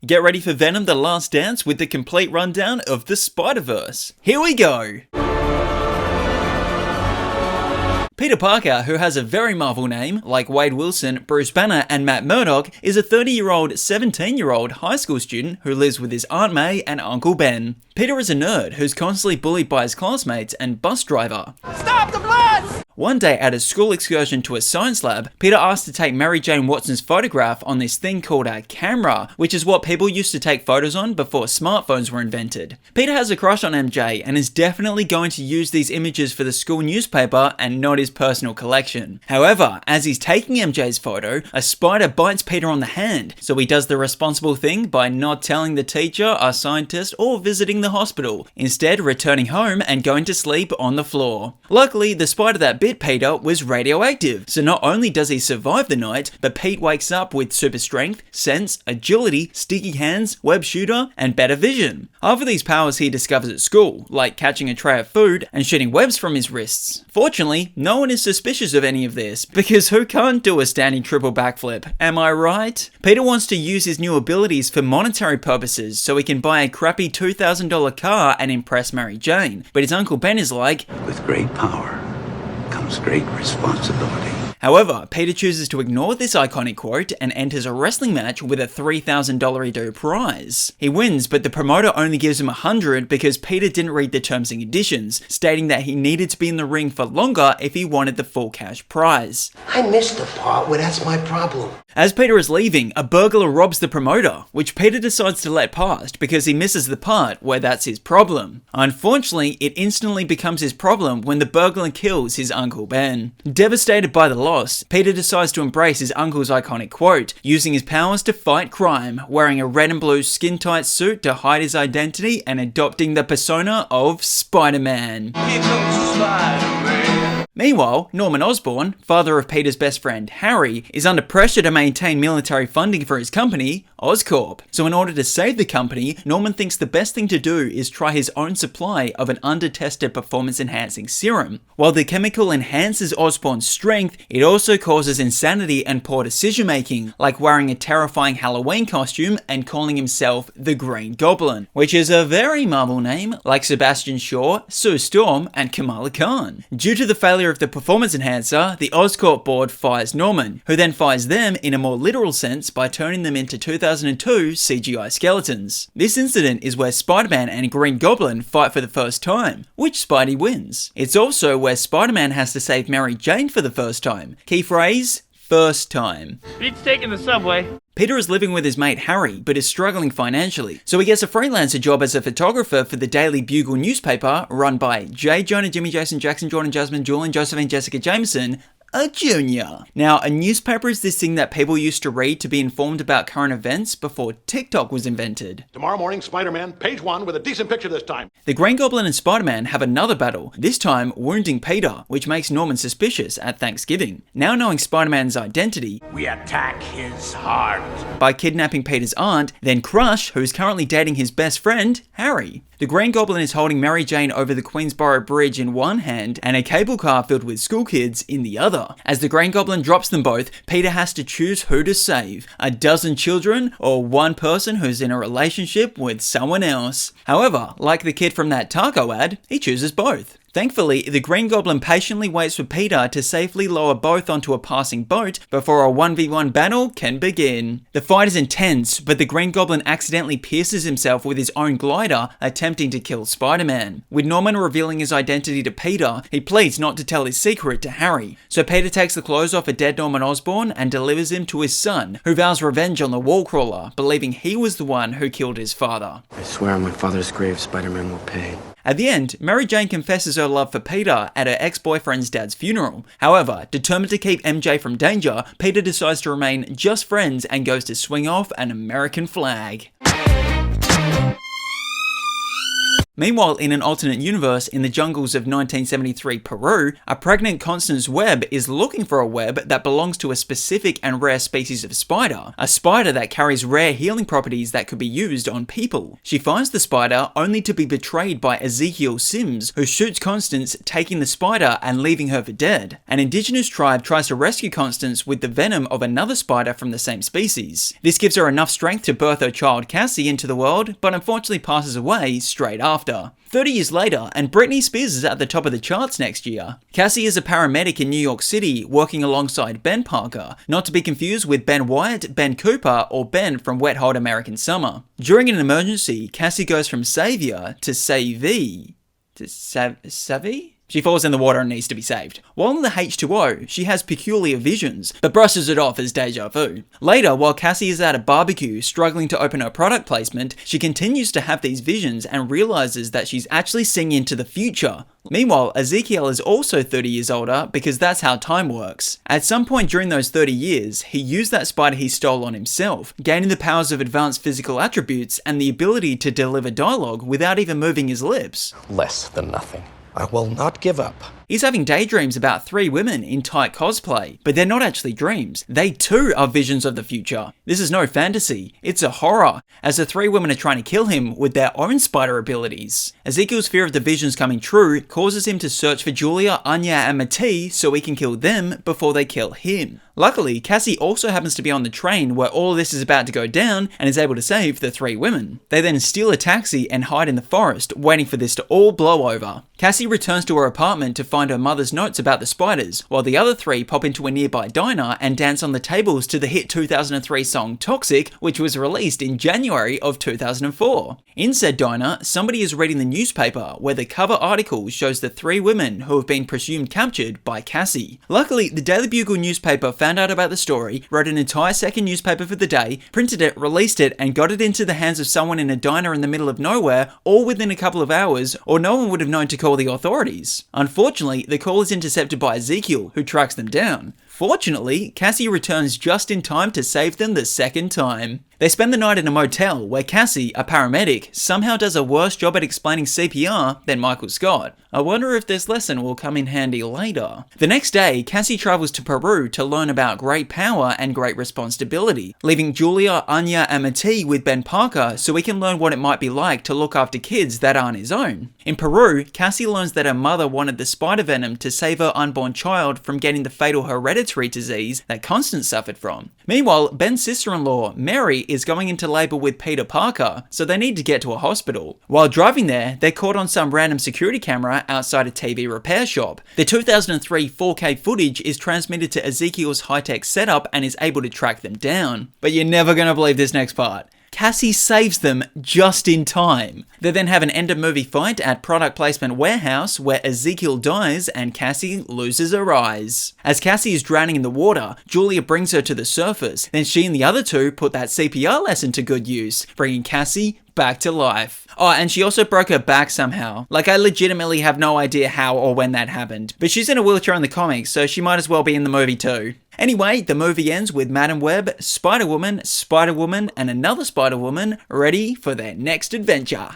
Get ready for Venom The Last Dance with the complete rundown of the Spider-Verse. Here we go! Peter Parker, who has a very Marvel name, like Wade Wilson, Bruce Banner, and Matt Murdock, is a 30-year-old, 17-year-old high school student who lives with his Aunt May and Uncle Ben. Peter is a nerd who's constantly bullied by his classmates and bus driver. Stop the bus! One day at a school excursion to a science lab, Peter asked to take Mary Jane Watson's photograph on this thing called a camera, which is what people used to take photos on before smartphones were invented. Peter has a crush on MJ and is definitely going to use these images for the school newspaper and not his personal collection. However, as he's taking MJ's photo, a spider bites Peter on the hand, so he does the responsible thing by not telling the teacher, a scientist, or visiting the hospital, instead returning home and going to sleep on the floor. Luckily, the spider that bit Peter was radioactive, so not only does he survive the night, but Pete wakes up with super strength, sense, agility, sticky hands, web shooter, and better vision. Half of these powers he discovers at school, like catching a tray of food and shooting webs from his wrists. Fortunately, no one is suspicious of any of this, because who can't do a standing triple backflip, am I right? Peter wants to use his new abilities for monetary purposes so he can buy a crappy $2,000 car and impress Mary Jane, but his Uncle Ben is like, "With great power comes great responsibility." However, Peter chooses to ignore this iconic quote and enters a wrestling match with a $3,000 prize. He wins, but the promoter only gives him $100 because Peter didn't read the terms and conditions, stating that he needed to be in the ring for longer if he wanted the full cash prize. I missed the part where that's my problem. As Peter is leaving, a burglar robs the promoter, which Peter decides to let past because he misses the part where that's his problem. Unfortunately, it instantly becomes his problem when the burglar kills his Uncle Ben. Devastated by the loss, Peter decides to embrace his uncle's iconic quote, using his powers to fight crime, wearing a red and blue skin-tight suit to hide his identity and adopting the persona of Spider-Man. Here comes Spider-Man. Meanwhile, Norman Osborn, father of Peter's best friend Harry, is under pressure to maintain military funding for his company, Oscorp. So in order to save the company, Norman thinks the best thing to do is try his own supply of an under-tested performance-enhancing serum. While the chemical enhances Osborn's strength, it also causes insanity and poor decision-making, like wearing a terrifying Halloween costume and calling himself the Green Goblin, which is a very Marvel name, like Sebastian Shaw, Sue Storm, and Kamala Khan. Due to the failure of the performance enhancer, the Oscorp board fires Norman, who then fires them in a more literal sense by turning them into 2002 CGI skeletons. This incident is where Spider-Man and Green Goblin fight for the first time, which Spidey wins. It's also where Spider-Man has to save Mary Jane for the first time. Key phrase, first time. Pete's taking the subway. Peter is living with his mate Harry, but is struggling financially, so he gets a freelancer job as a photographer for the Daily Bugle newspaper run by J. Jonah, Jimmy, Jason, Jackson, Jordan, Jasmine, Julian, Josephine, Jessica Jameson, a junior. Now, a newspaper is this thing that people used to read to be informed about current events before TikTok was invented. Tomorrow morning, Spider-Man, page 1, with a decent picture this time. The Green Goblin and Spider-Man have another battle, this time wounding Peter, which makes Norman suspicious at Thanksgiving. Now knowing Spider-Man's identity, We attack his heart. by kidnapping Peter's aunt, then Crush, who's currently dating his best friend, Harry. The Green Goblin is holding Mary Jane over the Queensboro Bridge in one hand and a cable car filled with school kids in the other. As the Green Goblin drops them both, Peter has to choose who to save, a dozen children or one person who's in a relationship with someone else. However, like the kid from that taco ad, he chooses both. Thankfully, the Green Goblin patiently waits for Peter to safely lower both onto a passing boat before a 1v1 battle can begin. The fight is intense, but the Green Goblin accidentally pierces himself with his own glider, attempting to kill Spider-Man. With Norman revealing his identity to Peter, he pleads not to tell his secret to Harry. So Peter takes the clothes off a dead Norman Osborn and delivers him to his son, who vows revenge on the Wallcrawler, believing he was the one who killed his father. I swear on my father's grave, Spider-Man will pay. At the end, Mary Jane confesses her love for Peter at her ex-boyfriend's dad's funeral. However, determined to keep MJ from danger, Peter decides to remain just friends and goes to swing off an American flag. Meanwhile, in an alternate universe in the jungles of 1973 Peru, a pregnant Constance Webb is looking for a web that belongs to a specific and rare species of spider, a spider that carries rare healing properties that could be used on people. She finds the spider only to be betrayed by Ezekiel Sims, who shoots Constance, taking the spider and leaving her for dead. An indigenous tribe tries to rescue Constance with the venom of another spider from the same species. This gives her enough strength to birth her child Cassie into the world, but unfortunately passes away straight after. 30 years later, and Britney Spears is at the top of the charts next year. Cassie is a paramedic in New York City, working alongside Ben Parker, not to be confused with Ben Wyatt, Ben Cooper, or Ben from Wet Hot American Summer. During an emergency, Cassie goes from savior to savvy. Savvy? She falls in the water and needs to be saved. While in the H2O, she has peculiar visions, but brushes it off as deja vu. Later, while Cassie is at a barbecue struggling to open her product placement, she continues to have these visions and realizes that she's actually seeing into the future. Meanwhile, Ezekiel is also 30 years older because that's how time works. At some point during those 30 years, he used that spider he stole on himself, gaining the powers of advanced physical attributes and the ability to deliver dialogue without even moving his lips. Less than nothing. I will not give up. He's having daydreams about 3 women in tight cosplay, but they're not actually dreams. They too are visions of the future. This is no fantasy, it's a horror, as the 3 women are trying to kill him with their own spider abilities. Ezekiel's fear of the visions coming true causes him to search for Julia, Anya, and Matee so he can kill them before they kill him. Luckily, Cassie also happens to be on the train where all this is about to go down and is able to save the 3 women. They then steal a taxi and hide in the forest, waiting for this to all blow over. Cassie returns to her apartment to find her mother's notes about the spiders, while the other 3 pop into a nearby diner and dance on the tables to the hit 2003 song Toxic, which was released in January of 2004. In said diner, somebody is reading the newspaper where the cover article shows the 3 women who have been presumed captured by Cassie. Luckily, the Daily Bugle newspaper found out about the story, wrote an entire second newspaper for the day, printed it, released it, and got it into the hands of someone in a diner in the middle of nowhere, all within a couple of hours, or no one would have known to call the authorities. Unfortunately, the call is intercepted by Ezekiel, who tracks them down. Fortunately, Cassie returns just in time to save them the second time. They spend the night in a motel where Cassie, a paramedic, somehow does a worse job at explaining CPR than Michael Scott. I wonder if this lesson will come in handy later. The next day, Cassie travels to Peru to learn about great power and great responsibility, leaving Julia, Anya, and Matee with Ben Parker so he can learn what it might be like to look after kids that aren't his own. In Peru, Cassie learns that her mother wanted the spider venom to save her unborn child from getting the fatal hereditary disease that Constance suffered from. Meanwhile, Ben's sister-in-law, Mary, is going into labor with Peter Parker, so they need to get to a hospital. While driving there, they're caught on some random security camera outside a TV repair shop. The 2003 4K footage is transmitted to Ezekiel's high-tech setup and is able to track them down. But you're never gonna believe this next part. Cassie saves them just in time. They then have an end-of-movie fight at Product Placement Warehouse where Ezekiel dies and Cassie loses her eyes. As Cassie is drowning in the water, Julia brings her to the surface. Then she and the other 2 put that CPR lesson to good use, bringing Cassie back to life. Oh, and she also broke her back somehow. Like, I legitimately have no idea how or when that happened. But she's in a wheelchair in the comics, so she might as well be in the movie too. Anyway, the movie ends with Madam Web, Spider-Woman, Spider-Woman, and another Spider-Woman ready for their next adventure.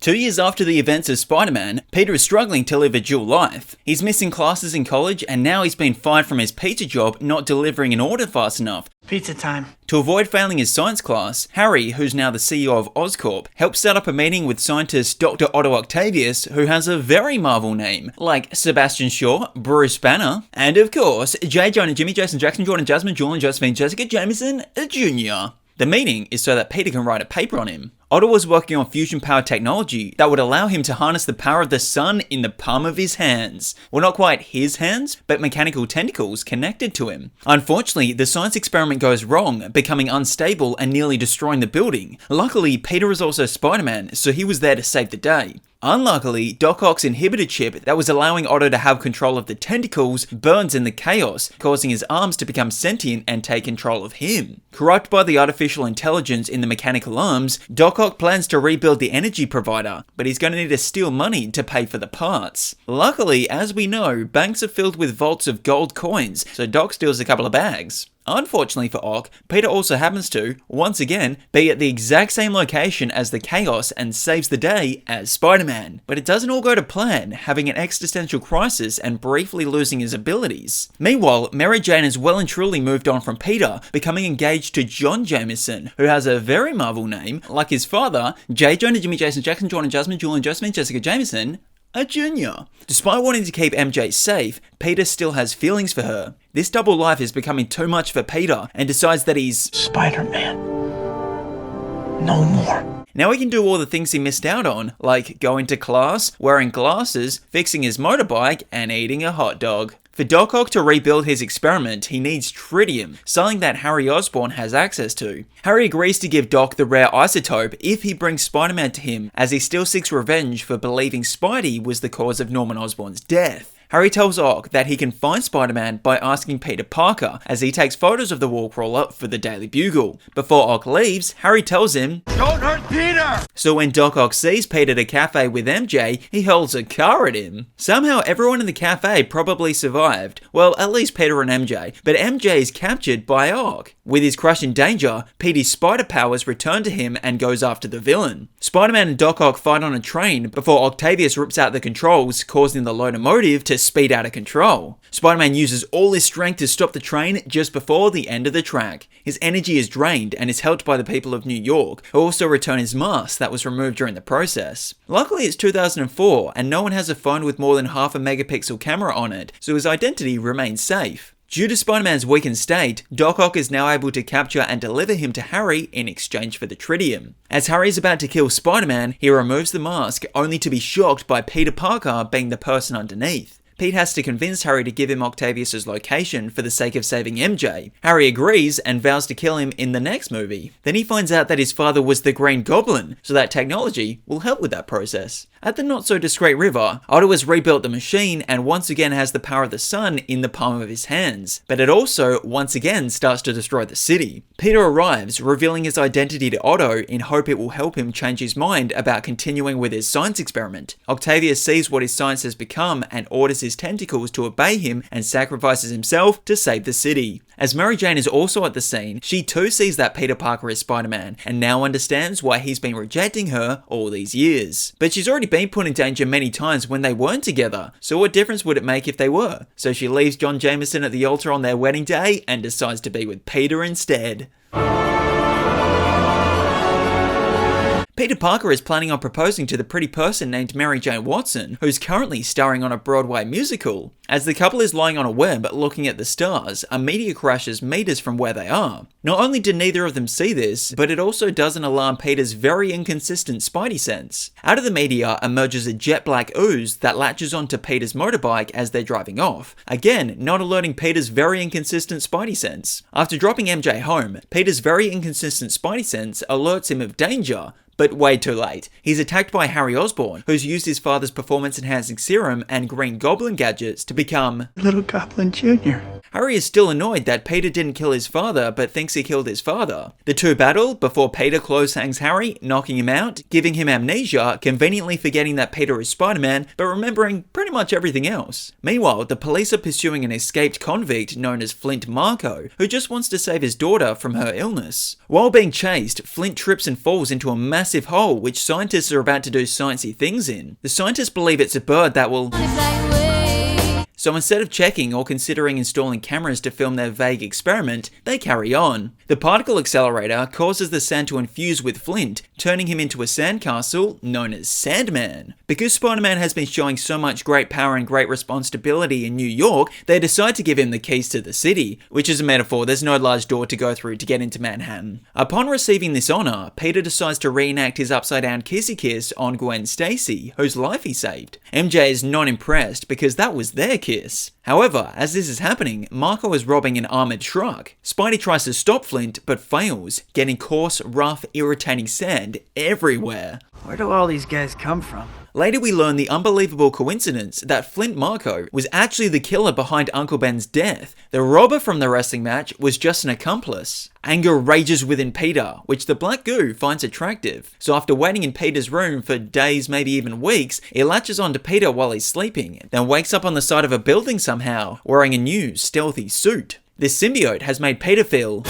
2 years after the events of Spider-Man, Peter is struggling to live a dual life. He's missing classes in college and now he's been fired from his pizza job not delivering an order fast enough. Pizza time. To avoid failing his science class, Harry, who's now the CEO of Oscorp, helps set up a meeting with scientist Dr. Otto Octavius, who has a very Marvel name, like Sebastian Shaw, Bruce Banner, and of course, J. Jonah, Jimmy, Jason, Jackson, Jordan, Jasmine, Julian, Josephine, Jessica, Jameson, Jr. The meeting is so that Peter can write a paper on him. Otto was working on fusion-powered technology that would allow him to harness the power of the sun in the palm of his hands. Well, not quite his hands, but mechanical tentacles connected to him. Unfortunately, the science experiment goes wrong, becoming unstable and nearly destroying the building. Luckily, Peter is also Spider-Man, so he was there to save the day. Unluckily, Doc Ock's inhibitor chip that was allowing Otto to have control of the tentacles burns in the chaos, causing his arms to become sentient and take control of him. Corrupted by the artificial intelligence in the mechanical arms, Doc Ock plans to rebuild the energy provider, but he's going to need to steal money to pay for the parts. Luckily, as we know, banks are filled with vaults of gold coins, so Doc steals a couple of bags. Unfortunately for Ock, Peter also happens to, once again, be at the exact same location as the Chaos and saves the day as Spider-Man. But it doesn't all go to plan, having an existential crisis and briefly losing his abilities. Meanwhile, Mary Jane has well and truly moved on from Peter, becoming engaged to John Jameson, who has a very Marvel name, like his father, J. Jonah, Jimmy, Jason, Jackson, Jordan, Jasmine, Julian, Josephine, Jessica Jameson, a junior. Despite wanting to keep MJ safe, Peter still has feelings for her. This double life is becoming too much for Peter and decides that he's Spider-Man. No more. Now he can do all the things he missed out on, like going to class, wearing glasses, fixing his motorbike, and eating a hot dog. For Doc Ock to rebuild his experiment, he needs tritium, something that Harry Osborn has access to. Harry agrees to give Doc the rare isotope if he brings Spider-Man to him, as he still seeks revenge for believing Spidey was the cause of Norman Osborn's death. Harry tells Ock that he can find Spider-Man by asking Peter Parker, as he takes photos of the wall crawler for the Daily Bugle. Before Ock leaves, Harry tells him, Don't hurt Peter! So when Doc Ock sees Peter at a cafe with MJ, he hurls a car at him. Somehow everyone in the cafe probably survived. Well, at least Peter and MJ, but MJ is captured by Ock. With his crush in danger, Peter's spider powers return to him and goes after the villain. Spider-Man and Doc Ock fight on a train before Octavius rips out the controls, causing the locomotive to speed out of control. Spider-Man uses all his strength to stop the train just before the end of the track. His energy is drained and is helped by the people of New York, who also return his mask that was removed during the process. Luckily it's 2004 and no one has a phone with more than half a megapixel camera on it, so his identity remains safe. Due to Spider-Man's weakened state, Doc Ock is now able to capture and deliver him to Harry in exchange for the tritium. As Harry is about to kill Spider-Man, he removes the mask, only to be shocked by Peter Parker being the person underneath. Pete has to convince Harry to give him Octavius' location for the sake of saving MJ. Harry agrees and vows to kill him in the next movie. Then he finds out that his father was the Green Goblin, so that technology will help with that process. At the not-so-discreet river, Otto has rebuilt the machine and once again has the power of the sun in the palm of his hands, but it also once again starts to destroy the city. Peter arrives, revealing his identity to Otto in hope it will help him change his mind about continuing with his science experiment. Octavius sees what his science has become and orders his tentacles to obey him and sacrifices himself to save the city. As Mary Jane is also at the scene, she too sees that Peter Parker is Spider-Man and now understands why he's been rejecting her all these years. But she's already been put in danger many times when they weren't together, so what difference would it make if they were? So she leaves John Jameson at the altar on their wedding day and decides to be with Peter instead. Peter Parker is planning on proposing to the pretty person named Mary Jane Watson, who's currently starring on a Broadway musical. As the couple is lying on a web looking at the stars, a meteor crashes meters from where they are. Not only do neither of them see this, but it also doesn't alarm Peter's very inconsistent spidey sense. Out of the meteor emerges a jet black ooze that latches onto Peter's motorbike as they're driving off. Again, not alerting Peter's very inconsistent spidey sense. After dropping MJ home, Peter's very inconsistent spidey sense alerts him of danger, but way too late. He's attacked by Harry Osborn, who's used his father's performance-enhancing serum and Green Goblin gadgets to become Little Goblin Jr. Harry is still annoyed that Peter didn't kill his father, but thinks he killed his father. The two battle before Peter close hangs Harry, knocking him out, giving him amnesia, conveniently forgetting that Peter is Spider-Man, but remembering pretty much everything else. Meanwhile, the police are pursuing an escaped convict known as Flint Marko, who just wants to save his daughter from her illness. While being chased, Flint trips and falls into a massive hole which scientists are about to do sciencey things in. The scientists believe it's a bird that will... So instead of checking or considering installing cameras to film their vague experiment, they carry on. The particle accelerator causes the sand to infuse with Flint, turning him into a sandcastle known as Sandman. Because Spider-Man has been showing so much great power and great responsibility in New York, they decide to give him the keys to the city, which is a metaphor. There's no large door to go through to get into Manhattan. Upon receiving this honor, Peter decides to reenact his upside-down kissy kiss on Gwen Stacy, whose life he saved. MJ is not impressed because that was their kiss. However, as this is happening, Marko is robbing an armored truck. Spidey tries to stop Flint, but fails, getting coarse, rough, irritating sand everywhere. Where do all these guys come from? Later we learn the unbelievable coincidence that Flint Marko was actually the killer behind Uncle Ben's death. The robber from the wrestling match was just an accomplice. Anger rages within Peter, which the black goo finds attractive. So after waiting in Peter's room for days, maybe even weeks, it latches onto Peter while he's sleeping, then wakes up on the side of a building somehow, wearing a new, stealthy suit. This symbiote has made Peter feel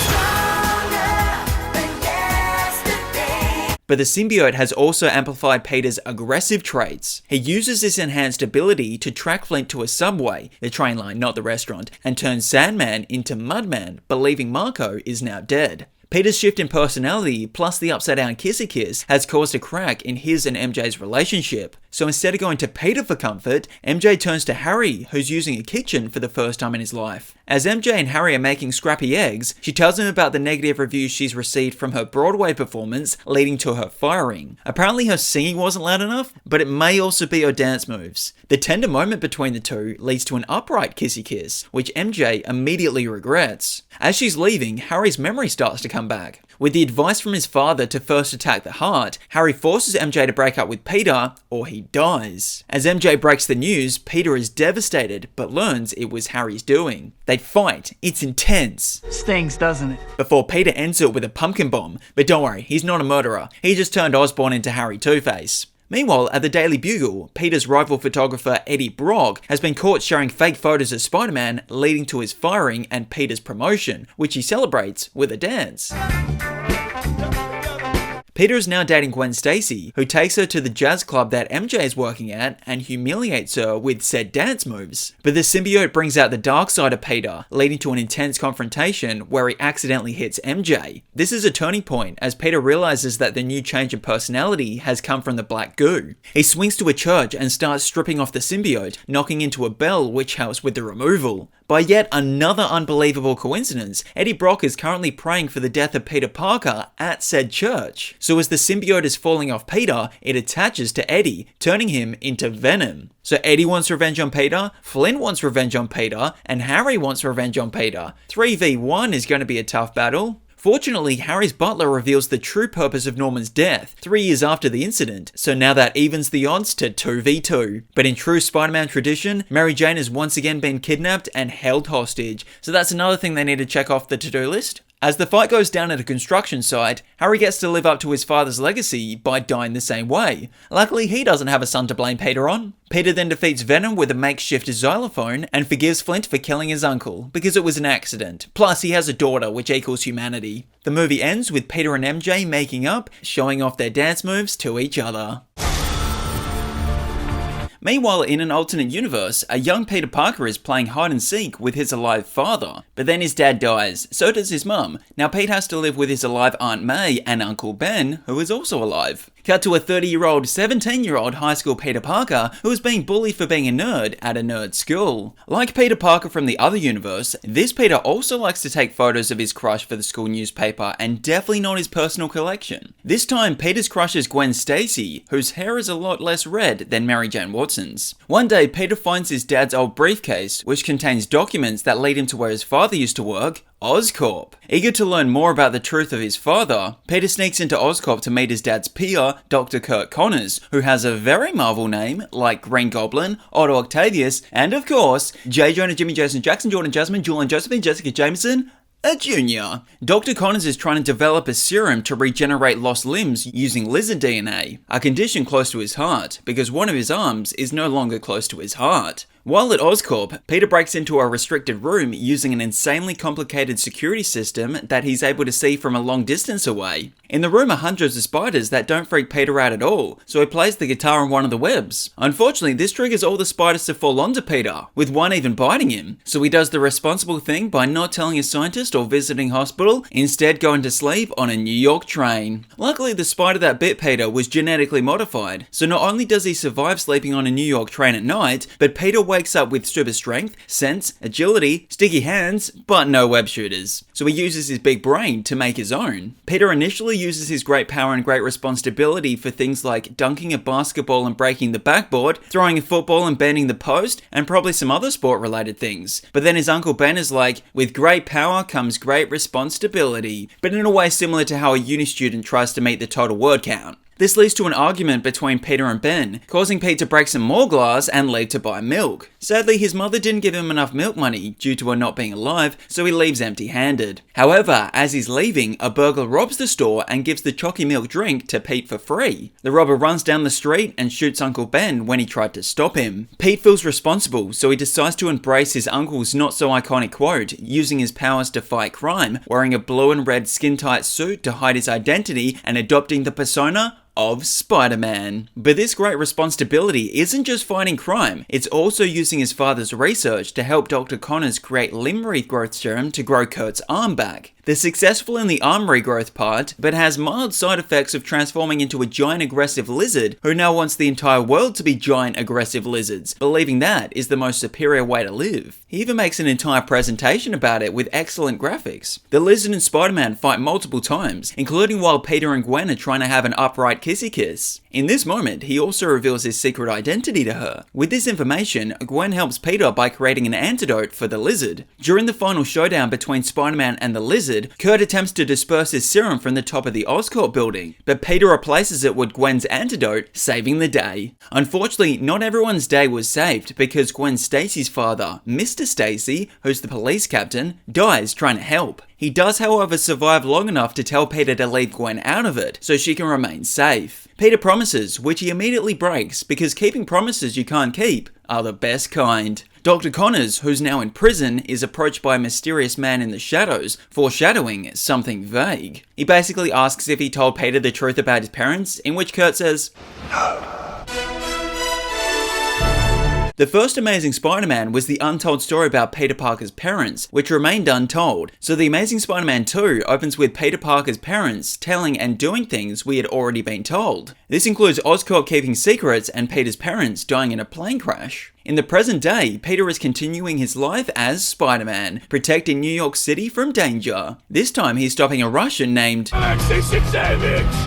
but the symbiote has also amplified Peter's aggressive traits. He uses this enhanced ability to track Flint to a subway, the train line, not the restaurant, and turns Sandman into Mudman, believing Marco is now dead. Peter's shift in personality, plus the upside-down kissy kiss, has caused a crack in his and MJ's relationship. So instead of going to Peter for comfort, MJ turns to Harry, who's using a kitchen for the first time in his life. As MJ and Harry are making scrappy eggs, she tells him about the negative reviews she's received from her Broadway performance, leading to her firing. Apparently her singing wasn't loud enough, but it may also be her dance moves. The tender moment between the two leads to an upright kissy kiss, which MJ immediately regrets. As she's leaving, Harry's memory starts to come back. With the advice from his father to first attack the heart, Harry forces MJ to break up with Peter, or he dies. As MJ breaks the news, Peter is devastated, but learns it was Harry's doing. They fight. It's intense. Stings, doesn't it? Before Peter ends it with a pumpkin bomb, but don't worry, he's not a murderer. He just turned Osborn into Harry Two-Face. Meanwhile, at the Daily Bugle, Peter's rival photographer Eddie Brock has been caught sharing fake photos of Spider-Man, leading to his firing and Peter's promotion, which he celebrates with a dance. Peter is now dating Gwen Stacy, who takes her to the jazz club that MJ is working at and humiliates her with said dance moves. But the symbiote brings out the dark side of Peter, leading to an intense confrontation where he accidentally hits MJ. This is a turning point as Peter realizes that the new change in personality has come from the black goo. He swings to a church and starts stripping off the symbiote, knocking into a bell which helps with the removal. By yet another unbelievable coincidence, Eddie Brock is currently praying for the death of Peter Parker at said church. So as the symbiote is falling off Peter, it attaches to Eddie, turning him into Venom. So Eddie wants revenge on Peter, Flint wants revenge on Peter, and Harry wants revenge on Peter. 3v1 is going to be a tough battle. Fortunately, Harry's butler reveals the true purpose of Norman's death 3 years after the incident, so now that evens the odds to 2v2. But in true Spider-Man tradition, Mary Jane has once again been kidnapped and held hostage, so that's another thing they need to check off the to-do list. As the fight goes down at a construction site, Harry gets to live up to his father's legacy by dying the same way. Luckily, he doesn't have a son to blame Peter on. Peter then defeats Venom with a makeshift xylophone and forgives Flint for killing his uncle, because it was an accident. Plus, he has a daughter, which equals humanity. The movie ends with Peter and MJ making up, showing off their dance moves to each other. Meanwhile, in an alternate universe, a young Peter Parker is playing hide and seek with his alive father, but then his dad dies, so does his mum. Now Pete has to live with his alive Aunt May and Uncle Ben, who is also alive. Cut to a 30-year-old, 17-year-old high school Peter Parker who is being bullied for being a nerd at a nerd school. Like Peter Parker from the other universe, this Peter also likes to take photos of his crush for the school newspaper and definitely not his personal collection. This time, Peter's crush is Gwen Stacy, whose hair is a lot less red than Mary Jane Watson's. One day, Peter finds his dad's old briefcase, which contains documents that lead him to where his father used to work, Oscorp. Eager to learn more about the truth of his father, Peter sneaks into Oscorp to meet his dad's peer, Dr. Kurt Connors, who has a very Marvel name like Green Goblin, Otto Octavius, and of course, J. Jonah, Jimmy, Jason, Jackson, Jordan, Jasmine, Julian, Josephine, Jessica Jameson, a junior. Dr. Connors is trying to develop a serum to regenerate lost limbs using lizard DNA, a condition close to his heart, because one of his arms is no longer close to his heart. While at Oscorp, Peter breaks into a restricted room using an insanely complicated security system that he's able to see from a long distance away. In the room are hundreds of spiders that don't freak Peter out at all, so he plays the guitar on one of the webs. Unfortunately, this triggers all the spiders to fall onto Peter, with one even biting him. So he does the responsible thing by not telling a scientist or visiting hospital, instead going to sleep on a New York train. Luckily, the spider that bit Peter was genetically modified, so not only does he survive sleeping on a New York train at night, but Peter wakes up with super strength, sense, agility, sticky hands, but no web shooters. So he uses his big brain to make his own. Peter initially uses his great power and great responsibility for things like dunking a basketball and breaking the backboard, throwing a football and bending the post, and probably some other sport related things. But then his Uncle Ben is like, with great power comes great responsibility, but in a way similar to how a uni student tries to meet the total word count. This leads to an argument between Peter and Ben, causing Pete to break some more glass and leave to buy milk. Sadly, his mother didn't give him enough milk money due to her not being alive, so he leaves empty-handed. However, as he's leaving, a burglar robs the store and gives the chalky milk drink to Pete for free. The robber runs down the street and shoots Uncle Ben when he tried to stop him. Pete feels responsible, so he decides to embrace his uncle's not-so-iconic quote, using his powers to fight crime, wearing a blue and red skin-tight suit to hide his identity and adopting the persona of Spider-Man. But this great responsibility isn't just fighting crime, it's also using his father's research to help Dr. Connors create limb regrowth serum to grow Kurt's arm back. They're successful in the arm regrowth part, but has mild side effects of transforming into a giant aggressive lizard who now wants the entire world to be giant aggressive lizards, believing that is the most superior way to live. He even makes an entire presentation about it with excellent graphics. The lizard and Spider-Man fight multiple times, including while Peter and Gwen are trying to have an upright kissy kiss. In this moment, he also reveals his secret identity to her. With this information, Gwen helps Peter by creating an antidote for the lizard. During the final showdown between Spider-Man and the lizard, Kurt attempts to disperse his serum from the top of the Oscorp building, but Peter replaces it with Gwen's antidote, saving the day. Unfortunately, not everyone's day was saved because Gwen Stacy's father, Mr. Stacy, who's the police captain, dies trying to help. He does, however, survive long enough to tell Peter to leave Gwen out of it, so she can remain safe. Peter promises, which he immediately breaks, because keeping promises you can't keep are the best kind. Dr. Connors, who's now in prison, is approached by a mysterious man in the shadows, foreshadowing something vague. He basically asks if he told Peter the truth about his parents, in which Kurt says, "No." The first Amazing Spider-Man was the untold story about Peter Parker's parents, which remained untold. So The Amazing Spider-Man 2 opens with Peter Parker's parents telling and doing things we had already been told. This includes Oscorp keeping secrets and Peter's parents dying in a plane crash. In the present day, Peter is continuing his life as Spider-Man, protecting New York City from danger. This time he's stopping a Russian named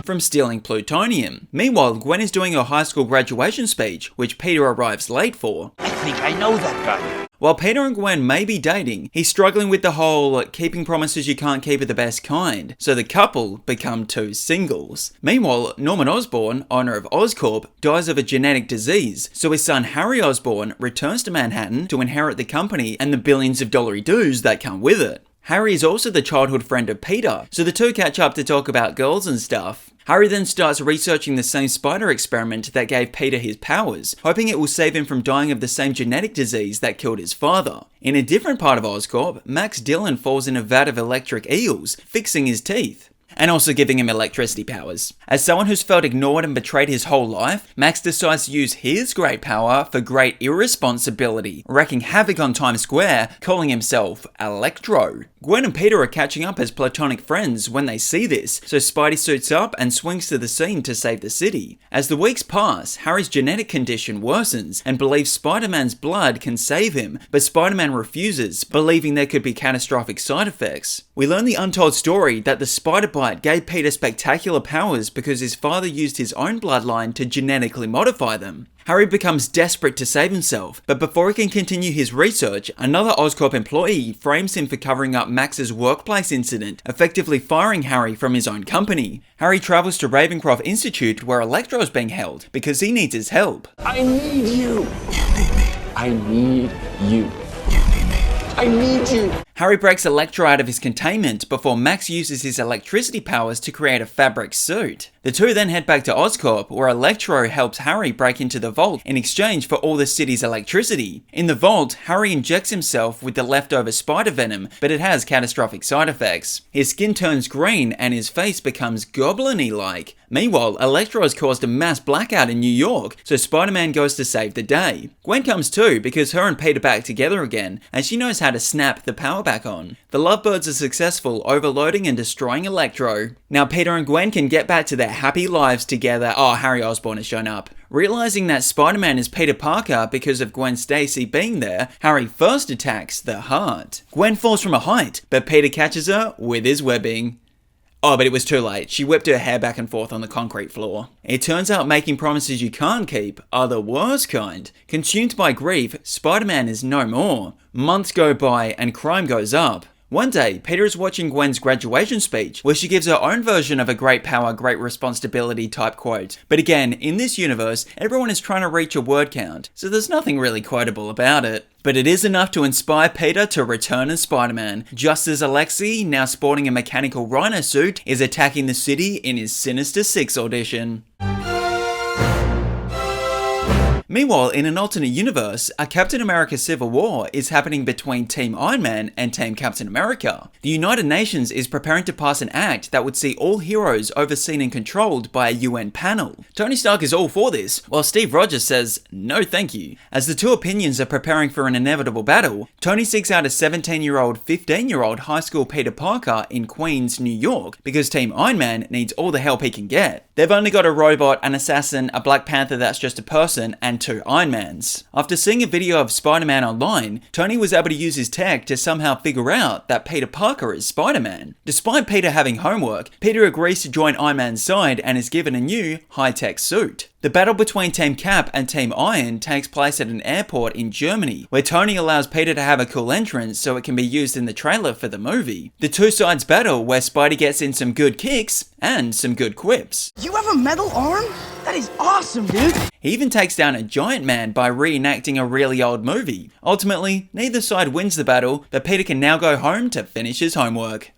from stealing plutonium. Meanwhile, Gwen is doing her high school graduation speech, which Peter arrives late for. I think I know that guy. While Peter and Gwen may be dating, he's struggling with the whole keeping promises you can't keep are the best kind, so the couple become two singles. Meanwhile, Norman Osborn, owner of Oscorp, dies of a genetic disease, so his son Harry Osborn returns to Manhattan to inherit the company and the billions of dollary dues that come with it. Harry is also the childhood friend of Peter, so the two catch up to talk about girls and stuff. Harry then starts researching the same spider experiment that gave Peter his powers, hoping it will save him from dying of the same genetic disease that killed his father. In a different part of Oscorp, Max Dillon falls in a vat of electric eels, fixing his teeth, and also giving him electricity powers. As someone who's felt ignored and betrayed his whole life, Max decides to use his great power for great irresponsibility, wreaking havoc on Times Square, calling himself Electro. Gwen and Peter are catching up as platonic friends when they see this, so Spidey suits up and swings to the scene to save the city. As the weeks pass, Harry's genetic condition worsens and believes Spider-Man's blood can save him, but Spider-Man refuses, believing there could be catastrophic side effects. We learn the untold story that the spider bite gave Peter spectacular powers because his father used his own bloodline to genetically modify them. Harry becomes desperate to save himself, but before he can continue his research, another Oscorp employee frames him for covering up Max's workplace incident, effectively firing Harry from his own company. Harry travels to Ravencroft Institute where Electro is being held, because he needs his help. I need you. You need me. I need you. You need me. I need you. Harry breaks Electro out of his containment before Max uses his electricity powers to create a fabric suit. The two then head back to Oscorp, where Electro helps Harry break into the vault in exchange for all the city's electricity. In the vault, Harry injects himself with the leftover spider venom, but it has catastrophic side effects. His skin turns green and his face becomes goblin-y like. Meanwhile, Electro has caused a mass blackout in New York, so Spider-Man goes to save the day. Gwen comes too, because her and Peter back together again, and she knows how to snap the power back on. The Lovebirds are successful, overloading and destroying Electro. Now Peter and Gwen can get back to their happy lives together. Oh, Harry Osborn has shown up. Realizing that Spider-Man is Peter Parker because of Gwen Stacy being there, Harry first attacks the heart. Gwen falls from a height, but Peter catches her with his webbing. Oh, but it was too late. She whipped her hair back and forth on the concrete floor. It turns out making promises you can't keep are the worst kind. Consumed by grief, Spider-Man is no more. Months go by and crime goes up. One day, Peter is watching Gwen's graduation speech, where she gives her own version of a great power, great responsibility type quote. But again, in this universe, everyone is trying to reach a word count, so there's nothing really quotable about it. But it is enough to inspire Peter to return as Spider-Man, just as Alexei, now sporting a mechanical rhino suit, is attacking the city in his Sinister Six audition. Meanwhile, in an alternate universe, a Captain America Civil War is happening between Team Iron Man and Team Captain America. The United Nations is preparing to pass an act that would see all heroes overseen and controlled by a UN panel. Tony Stark is all for this, while Steve Rogers says, no thank you. As the two opinions are preparing for an inevitable battle, Tony seeks out a 17-year-old, 15-year-old high school Peter Parker in Queens, New York, because Team Iron Man needs all the help he can get. They've only got a robot, an assassin, a Black Panther that's just a person, and 2 Iron Mans. After seeing a video of Spider-Man online, Tony was able to use his tech to somehow figure out that Peter Parker is Spider-Man. Despite Peter having homework, Peter agrees to join Iron Man's side and is given a new, high-tech suit. The battle between Team Cap and Team Iron takes place at an airport in Germany, where Tony allows Peter to have a cool entrance so it can be used in the trailer for the movie. The two sides battle where Spidey gets in some good kicks and some good quips. You have a metal arm? That is awesome, dude! He even takes down a giant man by reenacting a really old movie. Ultimately, neither side wins the battle, but Peter can now go home to finish his homework.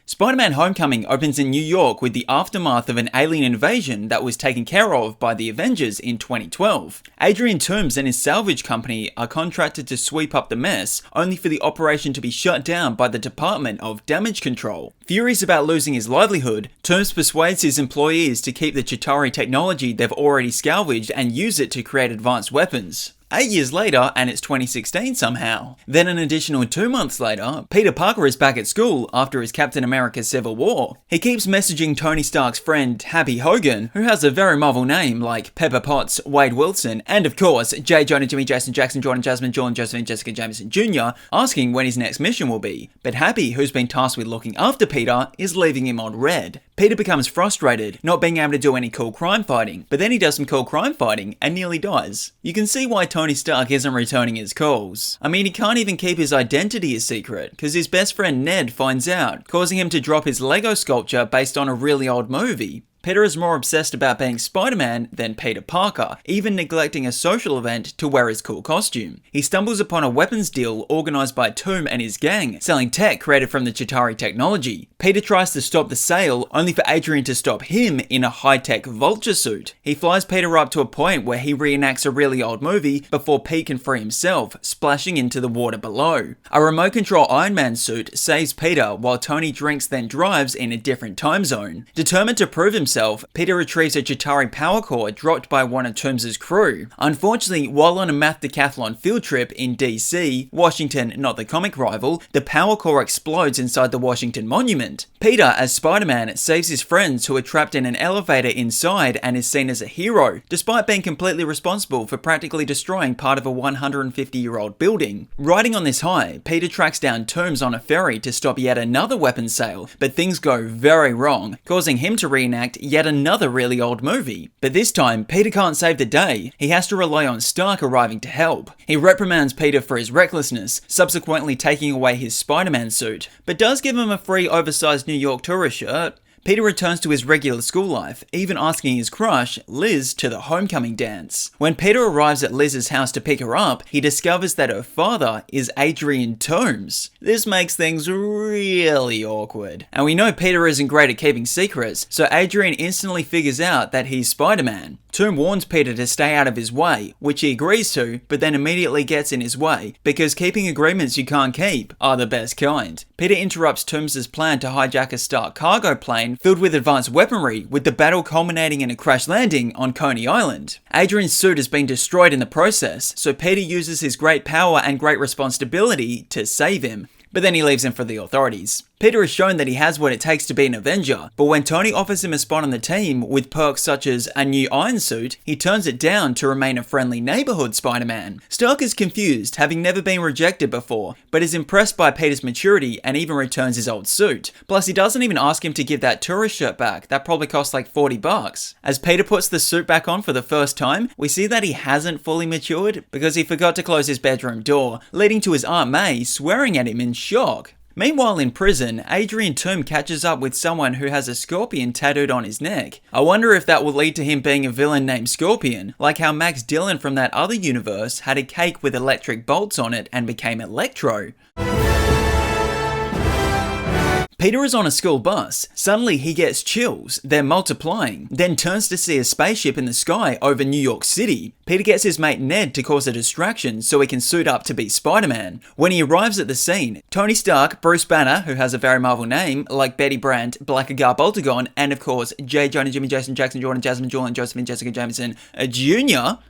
Spider-Man Homecoming opens in New York with the aftermath of an alien invasion that was taken care of by the Avengers in 2012. Adrian Toomes and his salvage company are contracted to sweep up the mess, only for the operation to be shut down by the Department of Damage Control. Furious about losing his livelihood, Toomes persuades his employees to keep the Chitauri technology they've already salvaged and use it to create advanced weapons. 8 years later, and it's 2016 somehow. Then an additional 2 months later, Peter Parker is back at school after his Captain America Civil War. He keeps messaging Tony Stark's friend, Happy Hogan, who has a very Marvel name like Pepper Potts, Wade Wilson, and of course, J. Jonah, Jimmy, Jason, Jackson, Jordan, Jasmine, Jordan, Josephine, Jessica Jameson Jr., asking when his next mission will be. But Happy, who's been tasked with looking after Peter, is leaving him on red. Peter becomes frustrated, not being able to do any cool crime fighting, but then he does some cool crime fighting and nearly dies. You can see why Tony Stark isn't returning his calls. I mean, he can't even keep his identity a secret, because his best friend Ned finds out, causing him to drop his Lego sculpture based on a really old movie. Peter is more obsessed about being Spider-Man than Peter Parker, even neglecting a social event to wear his cool costume. He stumbles upon a weapons deal organized by Toom and his gang, selling tech created from the Chitauri technology. Peter tries to stop the sale, only for Adrian to stop him in a high-tech vulture suit. He flies Peter up to a point where he reenacts a really old movie before Pete can free himself, splashing into the water below. A remote control Iron Man suit saves Peter while Tony drinks then drives in a different time zone. Determined to prove himself, Peter retrieves a Chitauri power core dropped by one of Toomes' crew. Unfortunately, while on a math decathlon field trip in DC, Washington, not the comic rival, the power core explodes inside the Washington Monument. Peter, as Spider-Man, saves his friends who are trapped in an elevator inside and is seen as a hero, despite being completely responsible for practically destroying part of a 150-year-old building. Riding on this high, Peter tracks down Toomes on a ferry to stop yet another weapons sale, but things go very wrong, causing him to reenact yet another really old movie. But this time, Peter can't save the day. He has to rely on Stark arriving to help. He reprimands Peter for his recklessness, subsequently taking away his Spider-Man suit, but does give him a free oversized New York tourist shirt. Peter returns to his regular school life, even asking his crush, Liz, to the homecoming dance. When Peter arrives at Liz's house to pick her up, he discovers that her father is Adrian Toomes. This makes things really awkward. And we know Peter isn't great at keeping secrets, so Adrian instantly figures out that he's Spider-Man. Toom warns Peter to stay out of his way, which he agrees to, but then immediately gets in his way, because keeping agreements you can't keep are the best kind. Peter interrupts Toomes' plan to hijack a Stark cargo plane filled with advanced weaponry, with the battle culminating in a crash landing on Coney Island. Adrian's suit has been destroyed in the process, so Peter uses his great power and great responsibility to save him. But then he leaves him for the authorities. Peter has shown that he has what it takes to be an Avenger, but when Tony offers him a spot on the team with perks such as a new iron suit, he turns it down to remain a friendly neighborhood Spider-Man. Stark is confused, having never been rejected before, but is impressed by Peter's maturity and even returns his old suit. Plus, he doesn't even ask him to give that tourist shirt back. That probably cost like $40. As Peter puts the suit back on for the first time, we see that he hasn't fully matured because he forgot to close his bedroom door, leading to his Aunt May swearing at him in shock. Meanwhile, in prison, Adrian Toome catches up with someone who has a scorpion tattooed on his neck. I wonder if that will lead to him being a villain named Scorpion, like how Max Dillon from that other universe had a cake with electric bolts on it and became Electro. Peter is on a school bus. Suddenly he gets chills, they're multiplying, then turns to see a spaceship in the sky over New York City. Peter gets his mate Ned to cause a distraction so he can suit up to be Spider-Man. When he arrives at the scene, Tony Stark, Bruce Banner, who has a very Marvel name, like Betty Brant, Blackguard Boltagon, and of course J. Jonah, Jimmy, Jason, Jackson, Jordan, Jasmine, Julian, Josephine, Jessica Jameson, Jr.,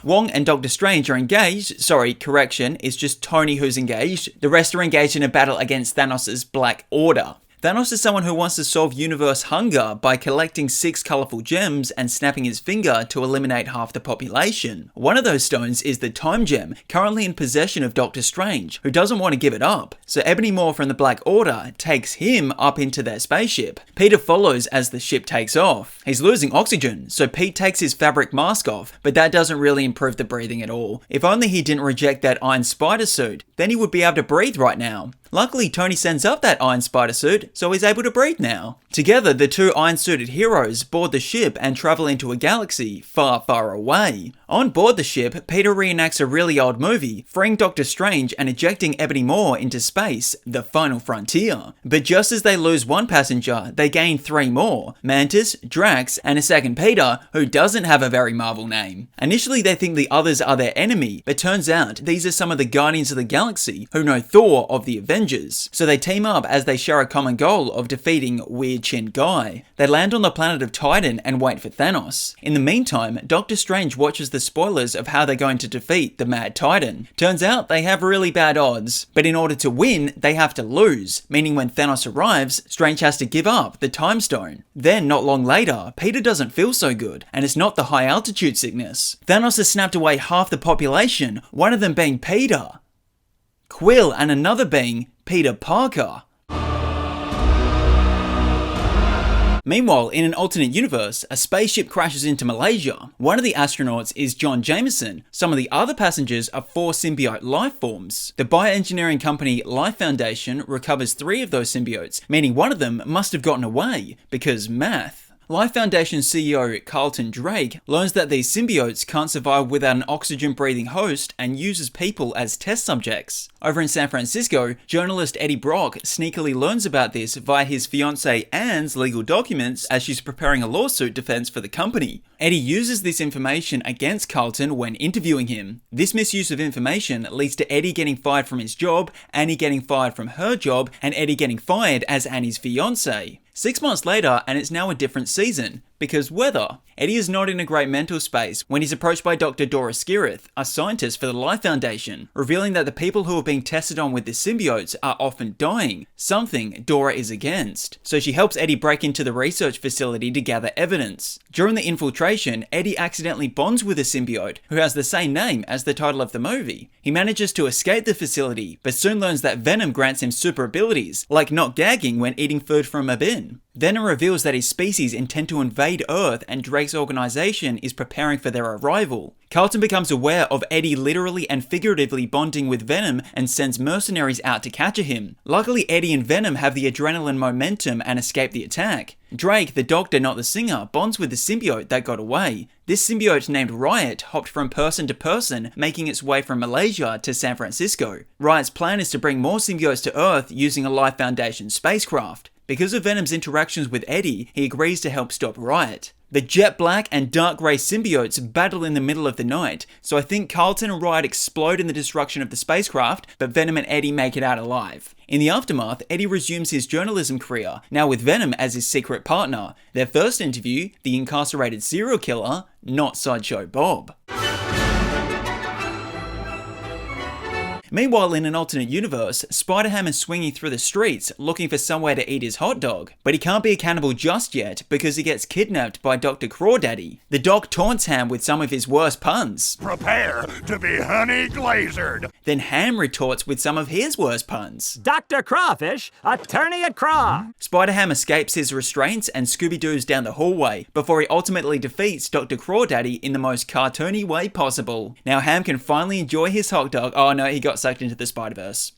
Wong and Doctor Strange are engaged. Sorry, correction, it's just Tony who's engaged. The rest are engaged in a battle against Thanos' Black Order. Thanos is someone who wants to solve universe hunger by collecting 6 colourful gems and snapping his finger to eliminate half the population. One of those stones is the Time Gem, currently in possession of Doctor Strange, who doesn't want to give it up. So Ebony Maw from the Black Order takes him up into their spaceship. Peter follows as the ship takes off. He's losing oxygen, so Pete takes his fabric mask off, but that doesn't really improve the breathing at all. If only he didn't reject that Iron Spider suit, then he would be able to breathe right now. Luckily, Tony sends up that Iron Spider suit, so he's able to breathe now. Together, the two iron-suited heroes board the ship and travel into a galaxy far, far away. On board the ship, Peter reenacts a really old movie, freeing Doctor Strange and ejecting Ebony Maw into space, the final frontier. But just as they lose one passenger, they gain 3 more, Mantis, Drax, and a second Peter, who doesn't have a very Marvel name. Initially, they think the others are their enemy, but turns out these are some of the Guardians of the Galaxy who know Thor of the Avengers. So they team up as they share a common goal of defeating Weird Chin Guy. They land on the planet of Titan and wait for Thanos. In the meantime, Doctor Strange watches the spoilers of how they're going to defeat the Mad Titan. Turns out they have really bad odds, but in order to win, they have to lose, meaning when Thanos arrives, Strange has to give up the Time Stone. Then, not long later, Peter doesn't feel so good, and it's not the high altitude sickness. Thanos has snapped away half the population, one of them being Peter Quill and another being Peter Parker. Meanwhile, in an alternate universe, a spaceship crashes into Malaysia. One of the astronauts is John Jameson. Some of the other passengers are 4 symbiote life forms. The bioengineering company Life Foundation recovers 3 of those symbiotes, meaning one of them must have gotten away, because math. Life Foundation CEO Carlton Drake learns that these symbiotes can't survive without an oxygen-breathing host and uses people as test subjects. Over in San Francisco, journalist Eddie Brock sneakily learns about this via his fiancée Anne's legal documents as she's preparing a lawsuit defense for the company. Eddie uses this information against Carlton when interviewing him. This misuse of information leads to Eddie getting fired from his job, Annie getting fired from her job, and Eddie getting fired as Annie's fiancée. 6 months later, and it's now a different season. Because weather. Eddie is not in a great mental space when he's approached by Dr. Dora Skirith, a scientist for the Life Foundation, revealing that the people who are being tested on with the symbiotes are often dying, something Dora is against. So she helps Eddie break into the research facility to gather evidence. During the infiltration, Eddie accidentally bonds with a symbiote, who has the same name as the title of the movie. He manages to escape the facility, but soon learns that Venom grants him super abilities, like not gagging when eating food from a bin. Venom reveals that his species intend to invade Earth and Drake's organization is preparing for their arrival. Carlton becomes aware of Eddie literally and figuratively bonding with Venom and sends mercenaries out to capture him. Luckily, Eddie and Venom have the adrenaline momentum and escape the attack. Drake, the doctor not the singer, bonds with the symbiote that got away. This symbiote named Riot hopped from person to person, making its way from Malaysia to San Francisco. Riot's plan is to bring more symbiotes to Earth using a Life Foundation spacecraft. Because of Venom's interactions with Eddie, he agrees to help stop Riot. The jet black and dark grey symbiotes battle in the middle of the night, so I think Carlton and Riot explode in the destruction of the spacecraft, but Venom and Eddie make it out alive. In the aftermath, Eddie resumes his journalism career, now with Venom as his secret partner. Their first interview, the incarcerated serial killer, not Sideshow Bob. Meanwhile, in an alternate universe, Spider-Ham is swinging through the streets looking for somewhere to eat his hot dog, but he can't be a cannibal just yet because he gets kidnapped by Dr. Crawdaddy. The doc taunts Ham with some of his worst puns. Prepare to be honey glazered. Then Ham retorts with some of his worst puns. Dr. Crawfish, attorney at Craw. Spider-Ham escapes his restraints and Scooby-Doo's down the hallway before he ultimately defeats Dr. Crawdaddy in the most cartoony way possible. Now Ham can finally enjoy his hot dog. Oh no, he got sucked into the Spider-Verse.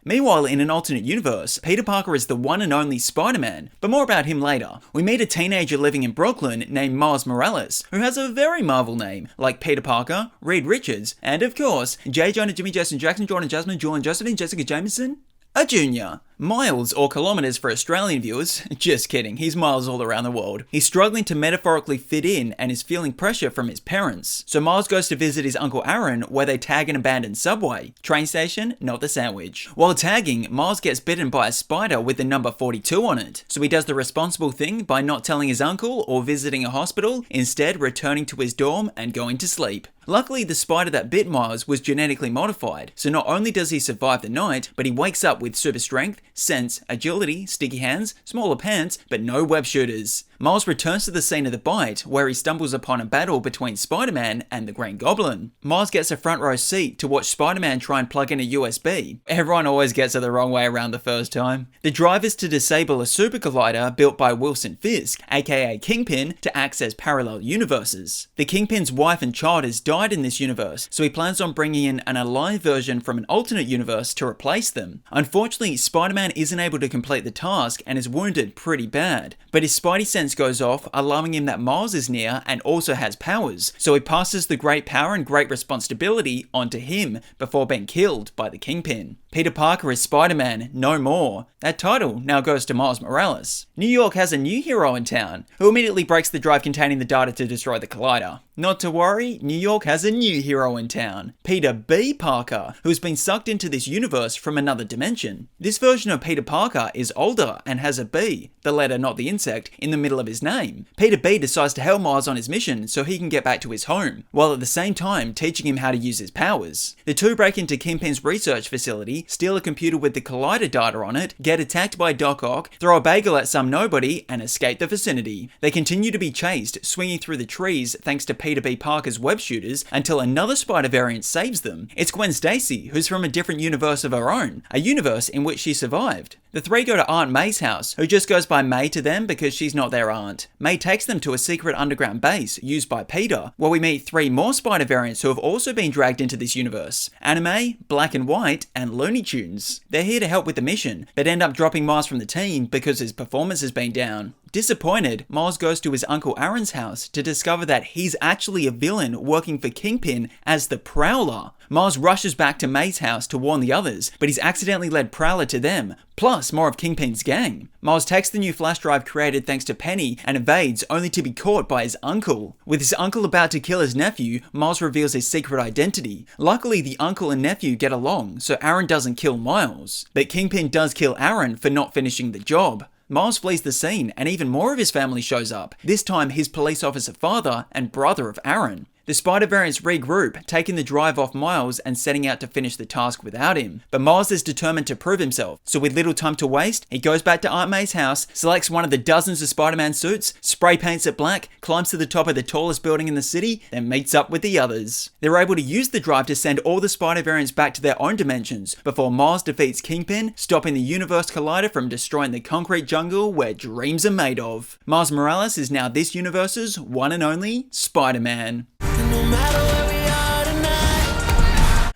Meanwhile, in an alternate universe, Peter Parker is the one and only Spider-Man, but more about him later. We meet a teenager living in Brooklyn named Miles Morales, who has a very Marvel name, like Peter Parker, Reed Richards, and of course, J. Jonah, Jimmy, Jason, Jackson, Jordan, Jasmine, Julian, Josephine, Jessica Jameson, a junior. Miles, or kilometers for Australian viewers, just kidding, he's miles all around the world. He's struggling to metaphorically fit in and is feeling pressure from his parents. So Miles goes to visit his Uncle Aaron where they tag an abandoned subway. Train station, not the sandwich. While tagging, Miles gets bitten by a spider with the number 42 on it. So he does the responsible thing by not telling his uncle or visiting a hospital, instead returning to his dorm and going to sleep. Luckily, the spider that bit Miles was genetically modified, so not only does he survive the night, but he wakes up with super strength, sense, agility, sticky hands, smaller pants, but no web shooters. Miles returns to the scene of the bite, where he stumbles upon a battle between Spider-Man and the Green Goblin. Miles gets a front row seat to watch Spider-Man try and plug in a USB. Everyone always gets it the wrong way around the first time. The drive is to disable a super collider built by Wilson Fisk, aka Kingpin, to access parallel universes. The Kingpin's wife and child has died in this universe, so he plans on bringing in an alive version from an alternate universe to replace them. Unfortunately, Spider-Man isn't able to complete the task and is wounded pretty bad, but his Spidey sense goes off, alarming him that Miles is near and also has powers, so he passes the great power and great responsibility onto him before being killed by the Kingpin. Peter Parker is Spider-Man, no more. That title now goes to Miles Morales. New York has a new hero in town, who immediately breaks the drive containing the data to destroy the collider. Not to worry, New York has a new hero in town, Peter B. Parker, who's been sucked into this universe from another dimension. This version of Peter Parker is older and has a B, the letter not the insect, in the middle of his name. Peter B decides to help Miles on his mission so he can get back to his home, while at the same time teaching him how to use his powers. The two break into Kingpin's research facility, steal a computer with the collider data on it, get attacked by Doc Ock, throw a bagel at some nobody, and escape the vicinity. They continue to be chased, swinging through the trees thanks to Peter B. Parker's web shooters, until another spider variant saves them. It's Gwen Stacy, who's from a different universe of her own, a universe in which she survived. The three go to Aunt May's house, who just goes by May to them because she's not their aunt. May takes them to a secret underground base used by Peter, where we meet three more spider variants who have also been dragged into this universe: Anime, Black and White, and Looney Tunes. They're here to help with the mission, but end up dropping Miles from the team because his performance has been down. Disappointed, Miles goes to his Uncle Aaron's house to discover that he's actually a villain working for Kingpin as the Prowler. Miles rushes back to May's house to warn the others, but he's accidentally led Prowler to them, plus more of Kingpin's gang. Miles takes the new flash drive created thanks to Penny and evades, only to be caught by his uncle. With his uncle about to kill his nephew, Miles reveals his secret identity. Luckily, the uncle and nephew get along, so Aaron doesn't kill Miles. But Kingpin does kill Aaron for not finishing the job. Miles flees the scene, and even more of his family shows up, this time his police officer father and brother of Aaron. The spider variants regroup, taking the drive off Miles and setting out to finish the task without him. But Miles is determined to prove himself, so with little time to waste, he goes back to Aunt May's house, selects one of the dozens of Spider-Man suits, spray paints it black, climbs to the top of the tallest building in the city, then meets up with the others. They're able to use the drive to send all the spider variants back to their own dimensions, before Miles defeats Kingpin, stopping the Universe Collider from destroying the concrete jungle where dreams are made of. Miles Morales is now this universe's one and only Spider-Man.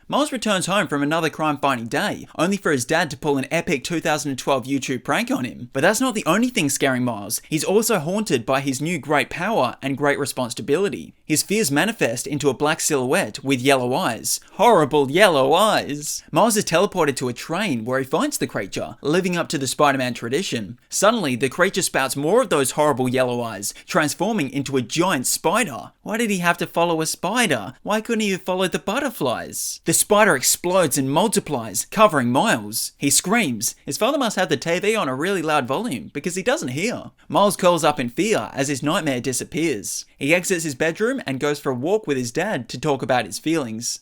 Miles returns home from another crime-fighting day, only for his dad to pull an epic 2012 YouTube prank on him. But that's not the only thing scaring Miles. He's also haunted by his new great power and great responsibility. His fears manifest into a black silhouette with yellow eyes. Horrible yellow eyes! Miles is teleported to a train where he finds the creature, living up to the Spider-Man tradition. Suddenly, the creature spouts more of those horrible yellow eyes, transforming into a giant spider. Why did he have to follow a spider? Why couldn't he have followed the butterflies? The spider explodes and multiplies, covering Miles. He screams. His father must have the TV on a really loud volume because he doesn't hear. Miles curls up in fear as his nightmare disappears. He exits his bedroom and goes for a walk with his dad to talk about his feelings.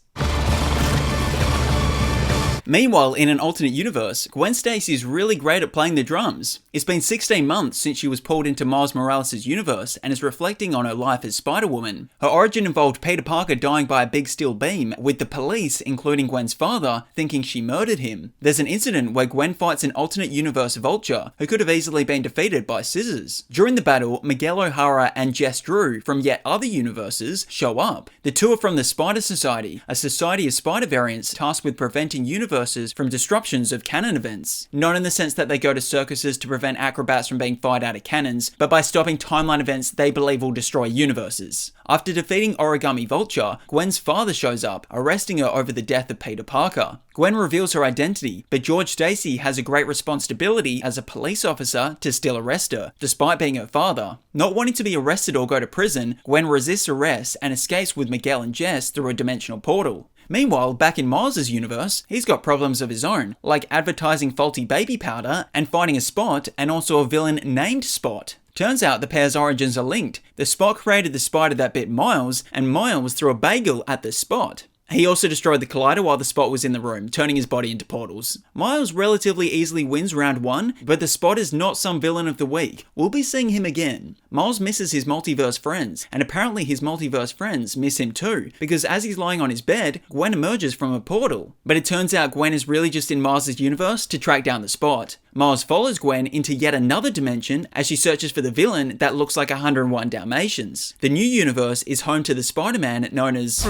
Meanwhile, in an alternate universe, Gwen Stacy is really great at playing the drums. It's been 16 months since she was pulled into Miles Morales' universe and is reflecting on her life as Spider-Woman. Her origin involved Peter Parker dying by a big steel beam, with the police, including Gwen's father, thinking she murdered him. There's an incident where Gwen fights an alternate universe Vulture, who could have easily been defeated by scissors. During the battle, Miguel O'Hara and Jess Drew from yet other universes show up. The two are from the Spider Society, a society of spider variants tasked with preventing universes from disruptions of canon events. Not in the sense that they go to circuses to prevent acrobats from being fired out of cannons, but by stopping timeline events they believe will destroy universes. After defeating Origami Vulture, Gwen's father shows up, arresting her over the death of Peter Parker. Gwen reveals her identity, but George Stacy has a great responsibility as a police officer to still arrest her, despite being her father. Not wanting to be arrested or go to prison, Gwen resists arrest and escapes with Miguel and Jess through a dimensional portal. Meanwhile, back in Miles' universe, he's got problems of his own, like advertising faulty baby powder and finding a Spot, and also a villain named Spot. Turns out the pair's origins are linked. The Spot created the spider that bit Miles, and Miles threw a bagel at the Spot. He also destroyed the collider while the Spot was in the room, turning his body into portals. Miles relatively easily wins round 1, but the Spot is not some villain of the week. We'll be seeing him again. Miles misses his multiverse friends, and apparently his multiverse friends miss him too, because as he's lying on his bed, Gwen emerges from a portal. But it turns out Gwen is really just in Miles' universe to track down the Spot. Miles follows Gwen into yet another dimension as she searches for the villain that looks like 101 Dalmatians. The new universe is home to the Spider-Man known as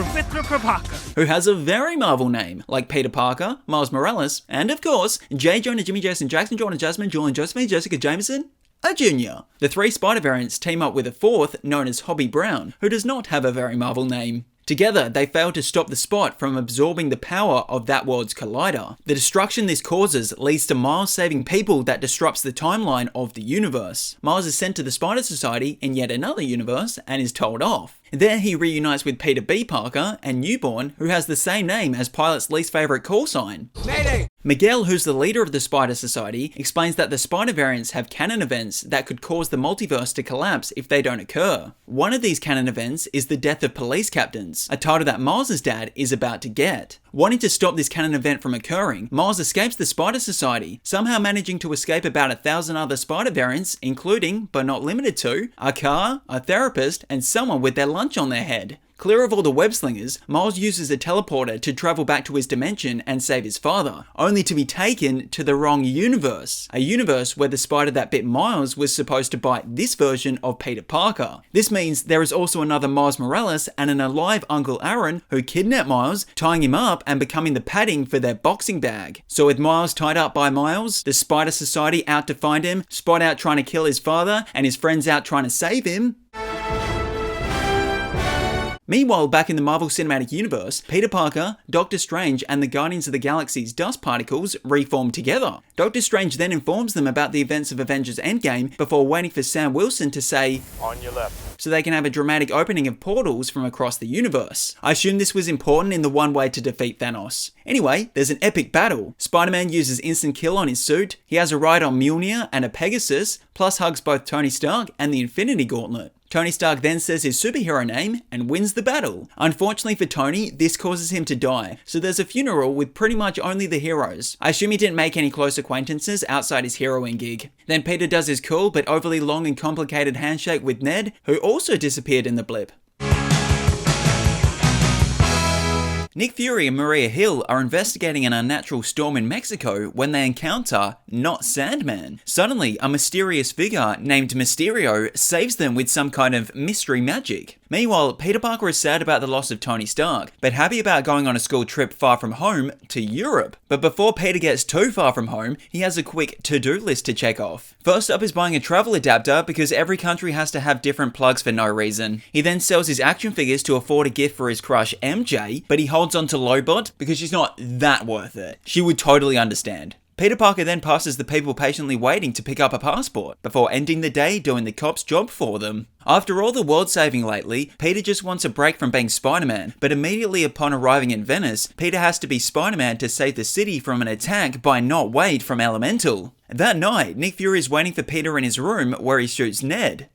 who has a very Marvel name, like Peter Parker, Miles Morales, and of course, J. Jonah, Jimmy, Jason, Jackson, Jordan, Jasmine, Julian, Josephine, Jessica Jameson, a junior. The three spider variants team up with a fourth known as Hobby Brown, who does not have a very Marvel name. Together, they fail to stop the Spot from absorbing the power of that world's collider. The destruction this causes leads to Miles saving people that disrupts the timeline of the universe. Miles is sent to the Spider Society in yet another universe and is told off. There he reunites with Peter B. Parker and Newborn, who has the same name as Pilot's least favourite call sign. Mayday! Miguel, who's the leader of the Spider Society, explains that the spider variants have canon events that could cause the multiverse to collapse if they don't occur. One of these canon events is the death of police captains, a title that Miles' dad is about to get. Wanting to stop this canon event from occurring, Miles escapes the Spider Society, somehow managing to escape about 1,000 other spider variants, including, but not limited to, a car, a therapist, and someone with their lunch on their head. Clear of all the web slingers, Miles uses a teleporter to travel back to his dimension and save his father, only to be taken to the wrong universe. A universe where the spider that bit Miles was supposed to bite this version of Peter Parker. This means there is also another Miles Morales and an alive Uncle Aaron who kidnapped Miles, tying him up and becoming the padding for their boxing bag. So with Miles tied up by Miles, the Spider Society out to find him, Spot out trying to kill his father, and his friends out trying to save him. Meanwhile, back in the Marvel Cinematic Universe, Peter Parker, Doctor Strange, and the Guardians of the Galaxy's dust particles reform together. Doctor Strange then informs them about the events of Avengers Endgame before waiting for Sam Wilson to say, "On your left," so they can have a dramatic opening of portals from across the universe. I assume this was important in the one way to defeat Thanos. Anyway, there's an epic battle. Spider-Man uses instant kill on his suit, he has a ride on Mjolnir and a Pegasus, plus hugs both Tony Stark and the Infinity Gauntlet. Tony Stark then says his superhero name and wins the battle. Unfortunately for Tony, this causes him to die, so there's a funeral with pretty much only the heroes. I assume he didn't make any close acquaintances outside his heroing gig. Then Peter does his cool but overly long and complicated handshake with Ned, who also disappeared in the blip. Nick Fury and Maria Hill are investigating an unnatural storm in Mexico when they encounter not Sandman. Suddenly, a mysterious figure named Mysterio saves them with some kind of mystery magic. Meanwhile, Peter Parker is sad about the loss of Tony Stark, but happy about going on a school trip far from home to Europe. But before Peter gets too far from home, he has a quick to-do list to check off. First up is buying a travel adapter because every country has to have different plugs for no reason. He then sells his action figures to afford a gift for his crush MJ, but he holds on to Lobot because she's not that worth it. She would totally understand. Peter Parker then passes the people patiently waiting to pick up a passport, before ending the day doing the cop's job for them. After all the world saving lately, Peter just wants a break from being Spider-Man, but immediately upon arriving in Venice, Peter has to be Spider-Man to save the city from an attack by not Wade from Elemental. That night, Nick Fury is waiting for Peter in his room where he shoots Ned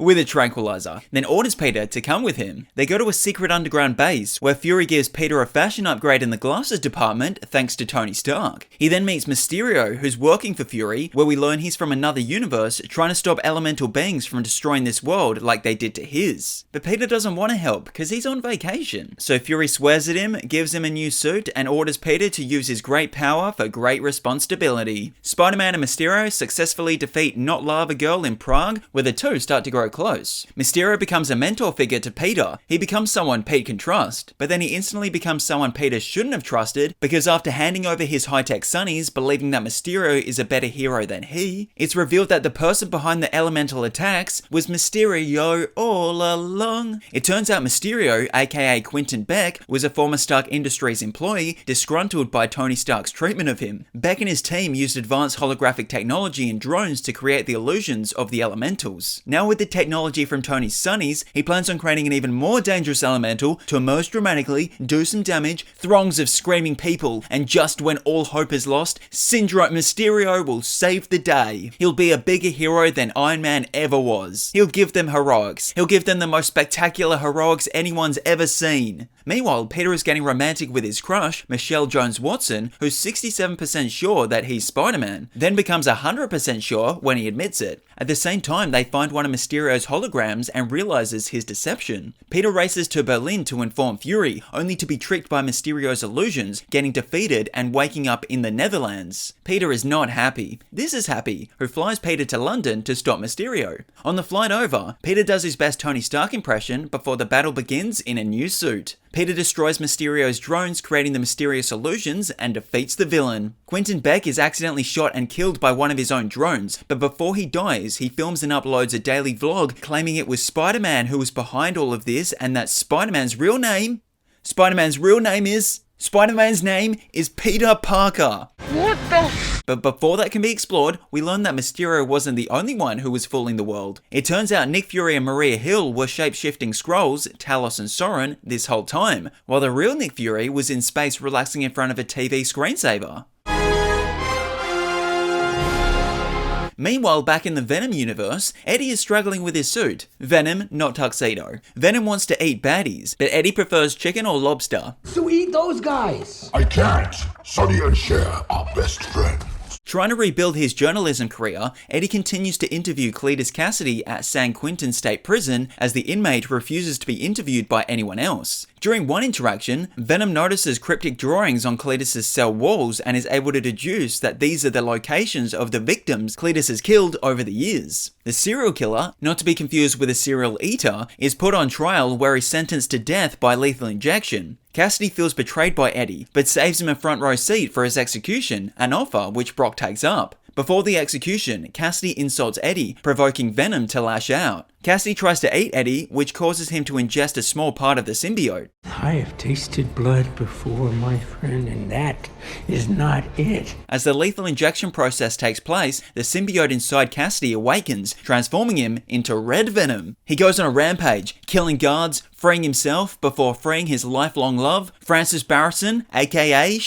with a tranquilizer, then orders Peter to come with him. They go to a secret underground base, where Fury gives Peter a fashion upgrade in the glasses department thanks to Tony Stark. He then meets Mysterio, who's working for Fury, where we learn he's from another universe trying to stop elemental beings from destroying this world like they did to his. But Peter doesn't want to help, because he's on vacation. So Fury swears at him, gives him a new suit, and orders Peter to use his great power for great responsibility. Spider-Man and Mysterio successfully defeat Not Lava Girl in Prague, where the two start to grow close. Mysterio becomes a mentor figure to Peter. He becomes someone Pete can trust, but then he instantly becomes someone Peter shouldn't have trusted, because after handing over his high-tech sunnies, believing that Mysterio is a better hero than he, it's revealed that the person behind the elemental attacks was Mysterio all along. It turns out Mysterio, aka Quentin Beck, was a former Stark Industries employee disgruntled by Tony Stark's treatment of him. Beck and his team used advanced holographic technology and drones to create the illusions of the elementals. Now with the technology from Tony's Sunnies, he plans on creating an even more dangerous elemental to emerge dramatically, do some damage, throngs of screaming people, and just when all hope is lost, Syndrome Mysterio will save the day. He'll be a bigger hero than Iron Man ever was. He'll give them heroics. He'll give them the most spectacular heroics anyone's ever seen. Meanwhile, Peter is getting romantic with his crush, Michelle Jones-Watson, who's 67% sure that he's Spider-Man, then becomes 100% sure when he admits it. At the same time, they find one of Mysterio's holograms and realizes his deception. Peter races to Berlin to inform Fury, only to be tricked by Mysterio's illusions, getting defeated and waking up in the Netherlands. Peter is not happy. This is Happy, who flies Peter to London to stop Mysterio. On the flight over, Peter does his best Tony Stark impression before the battle begins in a new suit. Peter destroys Mysterio's drones, creating the mysterious illusions, and defeats the villain. Quentin Beck is accidentally shot and killed by one of his own drones, but before he dies, he films and uploads a daily vlog claiming it was Spider-Man who was behind all of this, and that Spider-Man's name is Peter Parker. What the But before that can be explored, we learn that Mysterio wasn't the only one who was fooling the world. It turns out Nick Fury and Maria Hill were shape-shifting Skrulls, Talos and Soren, this whole time, while the real Nick Fury was in space relaxing in front of a TV screensaver. Meanwhile, back in the Venom universe, Eddie is struggling with his suit. Venom, not Tuxedo. Venom wants to eat baddies, but Eddie prefers chicken or lobster. So eat those guys. I can't. Sonny and Cher are best friends. Trying to rebuild his journalism career, Eddie continues to interview Cletus Cassidy at San Quentin State Prison as the inmate refuses to be interviewed by anyone else. During one interaction, Venom notices cryptic drawings on Cletus's cell walls and is able to deduce that these are the locations of the victims Cletus has killed over the years. The serial killer, not to be confused with a serial eater, is put on trial where he's sentenced to death by lethal injection. Cassidy feels betrayed by Eddie, but saves him a front row seat for his execution, an offer which Brock takes up. Before the execution, Cassidy insults Eddie, provoking Venom to lash out. Cassidy tries to eat Eddie, which causes him to ingest a small part of the symbiote. I have tasted blood before, my friend, and that is not it. As the lethal injection process takes place, the symbiote inside Cassidy awakens, transforming him into Red Venom. He goes on a rampage, killing guards, freeing himself before freeing his lifelong love, Francis Barrison, aka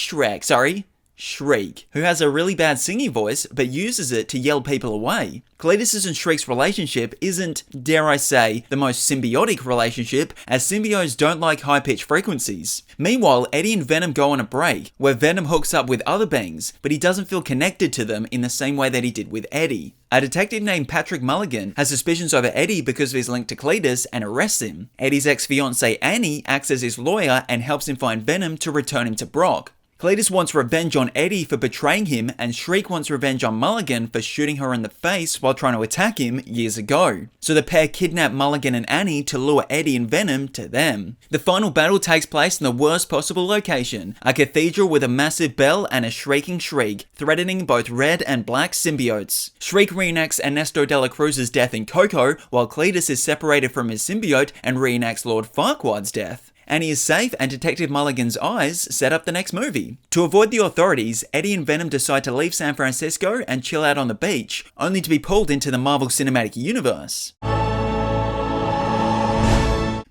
Shriek, who has a really bad singing voice but uses it to yell people away. Cletus's and Shriek's relationship isn't, dare I say, the most symbiotic relationship, as symbiotes don't like high-pitched frequencies. Meanwhile, Eddie and Venom go on a break, where Venom hooks up with other beings, but he doesn't feel connected to them in the same way that he did with Eddie. A detective named Patrick Mulligan has suspicions over Eddie because of his link to Cletus and arrests him. Eddie's ex-fiancée Annie acts as his lawyer and helps him find Venom to return him to Brock. Cletus wants revenge on Eddie for betraying him, and Shriek wants revenge on Mulligan for shooting her in the face while trying to attack him years ago. So the pair kidnap Mulligan and Annie to lure Eddie and Venom to them. The final battle takes place in the worst possible location, a cathedral with a massive bell and a shrieking Shriek, threatening both red and black symbiotes. Shriek reenacts Ernesto de la Cruz's death in Coco, while Cletus is separated from his symbiote and reenacts Lord Farquaad's death. And he is safe, and Detective Mulligan's eyes set up the next movie. To avoid the authorities, Eddie and Venom decide to leave San Francisco and chill out on the beach, only to be pulled into the Marvel Cinematic Universe.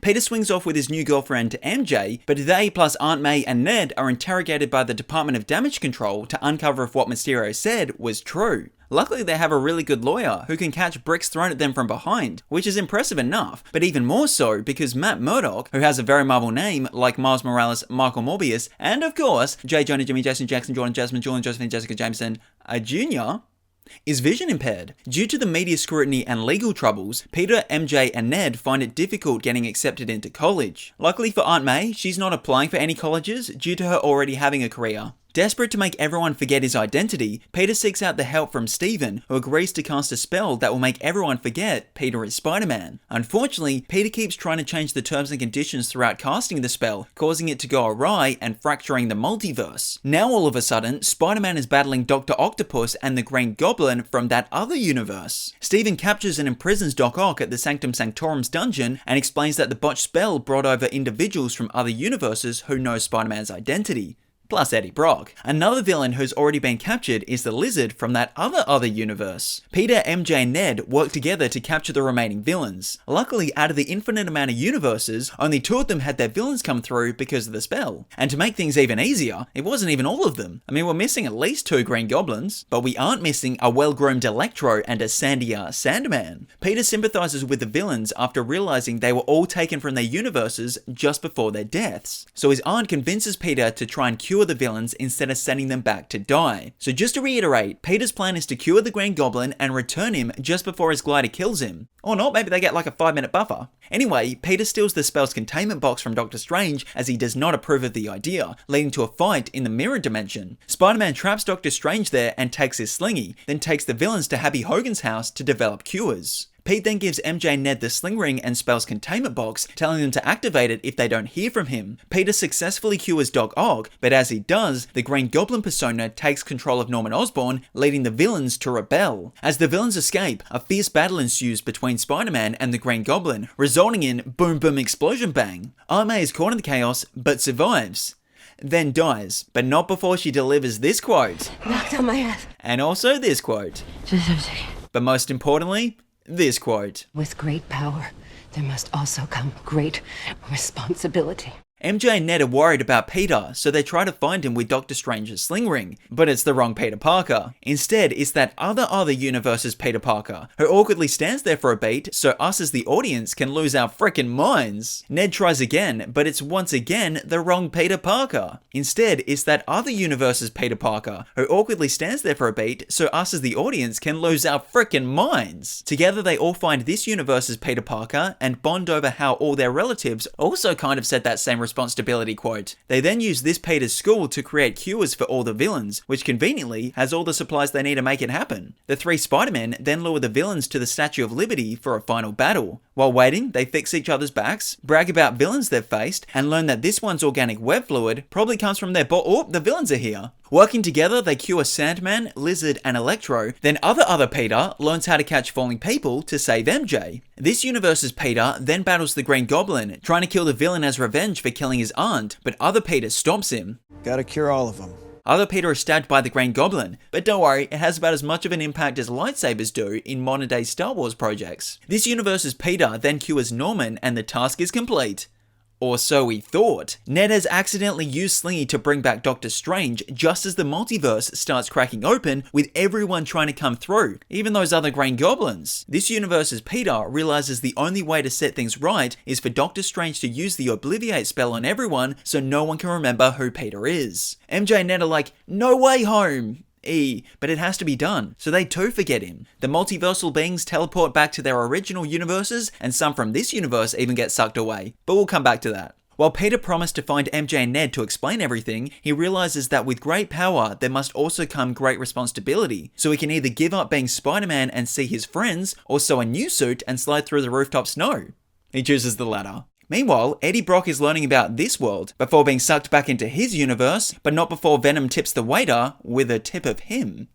Peter swings off with his new girlfriend MJ, but they plus Aunt May and Ned are interrogated by the Department of Damage Control to uncover if what Mysterio said was true. Luckily, they have a really good lawyer who can catch bricks thrown at them from behind, which is impressive enough, but even more so because Matt Murdock, who has a very Marvel name like Miles Morales, Michael Morbius, and of course, J. Jonah, Jimmy, Jason, Jackson, Jordan, Jasmine, Julian, Josephine, Jessica Jameson, Jr., is vision impaired. Due to the media scrutiny and legal troubles, Peter, MJ, and Ned find it difficult getting accepted into college. Luckily for Aunt May, she's not applying for any colleges due to her already having a career. Desperate to make everyone forget his identity, Peter seeks out the help from Steven, who agrees to cast a spell that will make everyone forget Peter is Spider-Man. Unfortunately, Peter keeps trying to change the terms and conditions throughout casting the spell, causing it to go awry and fracturing the multiverse. Now all of a sudden, Spider-Man is battling Dr. Octopus and the Green Goblin from that other universe. Steven captures and imprisons Doc Ock at the Sanctum Sanctorum's dungeon and explains that the botched spell brought over individuals from other universes who know Spider-Man's identity. Plus Eddie Brock. Another villain who's already been captured is the Lizard from that other universe. Peter, MJ, and Ned work together to capture the remaining villains. Luckily, out of the infinite amount of universes, only 2 of them had their villains come through because of the spell. And to make things even easier, it wasn't even all of them. I mean, we're missing at least 2 Green Goblins, but we aren't missing a well-groomed Electro and a sandier Sandman. Peter sympathizes with the villains after realizing they were all taken from their universes just before their deaths. So his aunt convinces Peter to try and cure the villains instead of sending them back to die. So just to reiterate, Peter's plan is to cure the Green Goblin and return him just before his glider kills him. Or not, maybe they get like a 5-minute buffer. Anyway, Peter steals the spell's containment box from Doctor Strange as he does not approve of the idea, leading to a fight in the mirror dimension. Spider-Man traps Doctor Strange there and takes his slingy, then takes the villains to Happy Hogan's house to develop cures. Pete then gives MJ and Ned the sling ring and spell's containment box, telling them to activate it if they don't hear from him. Peter successfully cures Doc Ock, but as he does, the Green Goblin persona takes control of Norman Osborn, leading the villains to rebel. As the villains escape, a fierce battle ensues between Spider-Man and the Green Goblin, resulting in boom boom explosion bang. Aunt May is caught in the chaos, but survives. Then dies, but not before she delivers this quote. Knocked on my head. And also this quote. But most importantly, this quote. With great power, there must also come great responsibility. MJ and Ned are worried about Peter, so they try to find him with Doctor Strange's sling ring, but it's the wrong Peter Parker. Instead, it's that other universe's Peter Parker, who awkwardly stands there for a beat so us as the audience can lose our frickin' minds. Ned tries again, but it's once again the wrong Peter Parker. Instead, it's that other universe's Peter Parker, who awkwardly stands there for a beat so us as the audience can lose our frickin' minds. Together, they all find this universe's Peter Parker and bond over how all their relatives also kind of said that same responsibility quote. They then use this Peter's school to create cures for all the villains, which conveniently has all the supplies they need to make it happen. The 3 Spider-Men then lure the villains to the Statue of Liberty for a final battle. While waiting, they fix each other's backs, brag about villains they've faced, and learn that this one's organic web fluid probably comes from their oh, the villains are here. Working together, they cure Sandman, Lizard, and Electro, then other Peter learns how to catch falling people to save MJ. This universe's Peter then battles the Green Goblin, trying to kill the villain as revenge for killing his aunt, but other Peter stops him. Gotta cure all of them. Other Peter is stabbed by the Green Goblin, but don't worry, it has about as much of an impact as lightsabers do in modern day Star Wars projects. This universe's Peter then cures Norman and the task is complete. Or so we thought. Ned has accidentally used Slingy to bring back Doctor Strange just as the multiverse starts cracking open with everyone trying to come through, even those other Green Goblins. This universe's Peter realizes the only way to set things right is for Doctor Strange to use the Obliviate spell on everyone so no one can remember who Peter is. MJ and Ned are like, no way home! But it has to be done, so they too forget him. The multiversal beings teleport back to their original universes, and some from this universe even get sucked away, but we'll come back to that. While Peter promised to find MJ and Ned to explain everything, he realizes that with great power, there must also come great responsibility, so he can either give up being Spider-Man and see his friends, or sew a new suit and slide through the rooftop snow. He chooses the latter. Meanwhile, Eddie Brock is learning about this world before being sucked back into his universe, but not before Venom tips the waiter with a tip of him.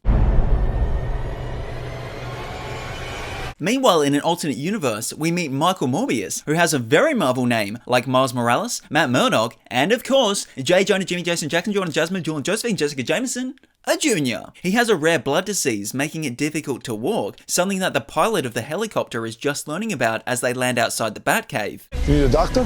Meanwhile, in an alternate universe, we meet Michael Morbius, who has a very Marvel name, like Miles Morales, Matt Murdock, and of course, J. Jonah, Jimmy, Jason, Jackson, Jordan, Jasmine, Julian, Josephine, Jessica Jameson, a junior. He has a rare blood disease, making it difficult to walk, something that the pilot of the helicopter is just learning about as they land outside the Batcave. You need a doctor?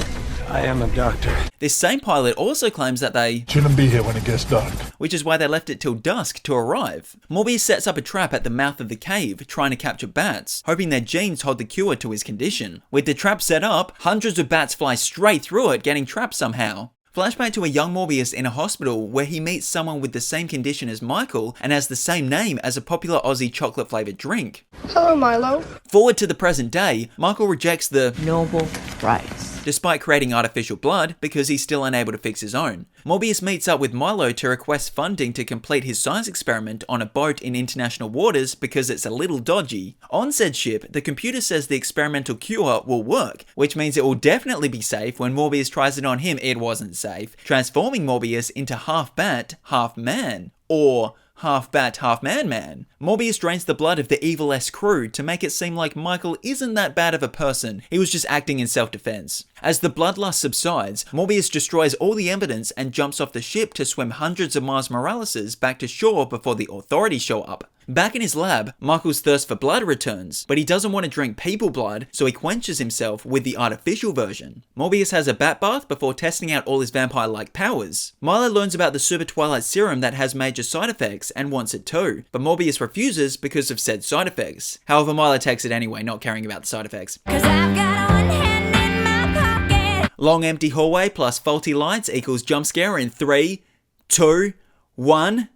I am a doctor. This same pilot also claims that they Shouldn't be here when it gets dark. which is why they left it till dusk to arrive. Morbius sets up a trap at the mouth of the cave, trying to capture bats, hoping their genes hold the cure to his condition. With the trap set up, hundreds of bats fly straight through it, getting trapped somehow. Flashback to a young Morbius in a hospital where he meets someone with the same condition as Michael and has the same name as a popular Aussie chocolate flavoured drink. Hello, Milo. Forward to the present day, Michael rejects the Nobel Prize. despite creating artificial blood because he's still unable to fix his own. Morbius meets up with Milo to request funding to complete his science experiment on a boat in international waters because it's a little dodgy. On said ship, the computer says the experimental cure will work, which means it will definitely be safe. When Morbius tries it on him, it wasn't safe, transforming Morbius into half bat, half man, or half bat, half man. Morbius drains the blood of the evil S crew to make it seem like Michael isn't that bad of a person, he was just acting in self-defense. As the bloodlust subsides, Morbius destroys all the evidence and jumps off the ship to swim hundreds of Miles Moraleses back to shore before the authorities show up. Back in his lab, Michael's thirst for blood returns, but he doesn't want to drink people blood, so he quenches himself with the artificial version. Morbius has a bat bath before testing out all his vampire-like powers. Milo learns about the Super Twilight Serum that has major side effects and wants it too, but Morbius refuses because of said side effects. However, Milo takes it anyway, not caring about the side effects. Cause I've got one hand in my pocket. Long empty hallway plus faulty lights equals jump scare in 3, 2, 1.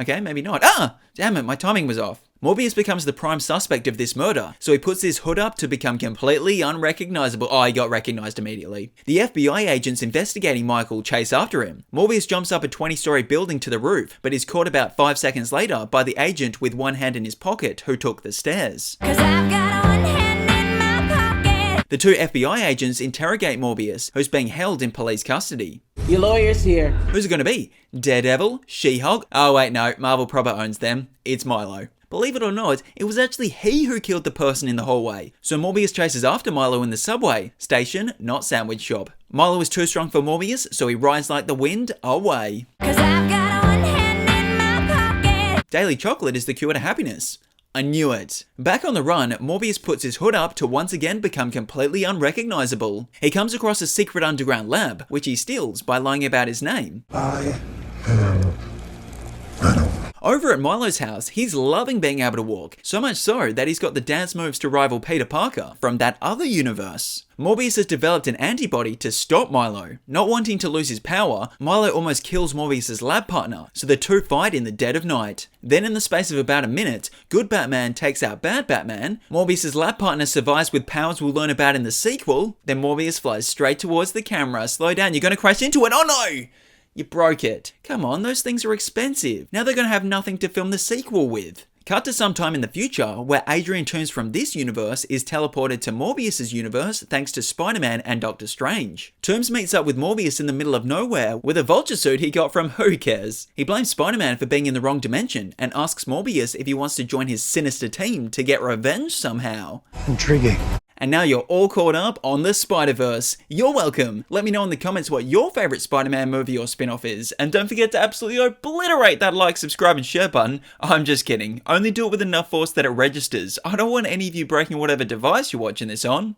Okay, maybe not. Ah! Damn it, my timing was off. Morbius becomes the prime suspect of this murder, so he puts his hood up to become completely unrecognizable. Oh, he got recognized immediately. The FBI agents investigating Michael chase after him. Morbius jumps up a 20-story building to the roof, but is caught about 5 seconds later by the agent with one hand in his pocket who took the stairs. Cause I've got one hand in my pocket. The two FBI agents interrogate Morbius, who's being held in police custody. Your lawyer's here. Who's it going to be? Daredevil? She-Hulk? Oh wait, no, Marvel proper owns them. It's Milo. Believe it or not, it was actually he who killed the person in the hallway. So Morbius chases after Milo in the subway. Station, not sandwich shop. Milo is too strong for Morbius, so he rides like the wind away. Cause I've got one hand in my pocket. Daily chocolate is the cure to happiness. I knew it. Back on the run, Morbius puts his hood up to once again become completely unrecognizable. He comes across a secret underground lab, which he steals by lying about his name. I am Venom. Over at Milo's house, he's loving being able to walk, so much so that he's got the dance moves to rival Peter Parker from that other universe. Morbius has developed an antibody to stop Milo. Not wanting to lose his power, Milo almost kills Morbius' lab partner, so the two fight in the dead of night. Then in the space of about a minute, good Batman takes out bad Batman, Morbius' lab partner survives with powers we'll learn about in the sequel, then Morbius flies straight towards the camera. Slow down, you're gonna crash into it, oh no! You broke it. Come on, those things are expensive. Now they're gonna have nothing to film the sequel with. Cut to some time in the future, where Adrian Toomes from this universe is teleported to Morbius' universe thanks to Spider-Man and Doctor Strange. Toomes meets up with Morbius in the middle of nowhere with a vulture suit he got from who cares. He blames Spider-Man for being in the wrong dimension and asks Morbius if he wants to join his sinister team to get revenge somehow. Intriguing. And now you're all caught up on the Spider-Verse. You're welcome. Let me know in the comments what your favourite Spider-Man movie or spin-off is. And don't forget to absolutely obliterate that like, subscribe and share button. I'm just kidding. Only do it with enough force that it registers. I don't want any of you breaking whatever device you're watching this on.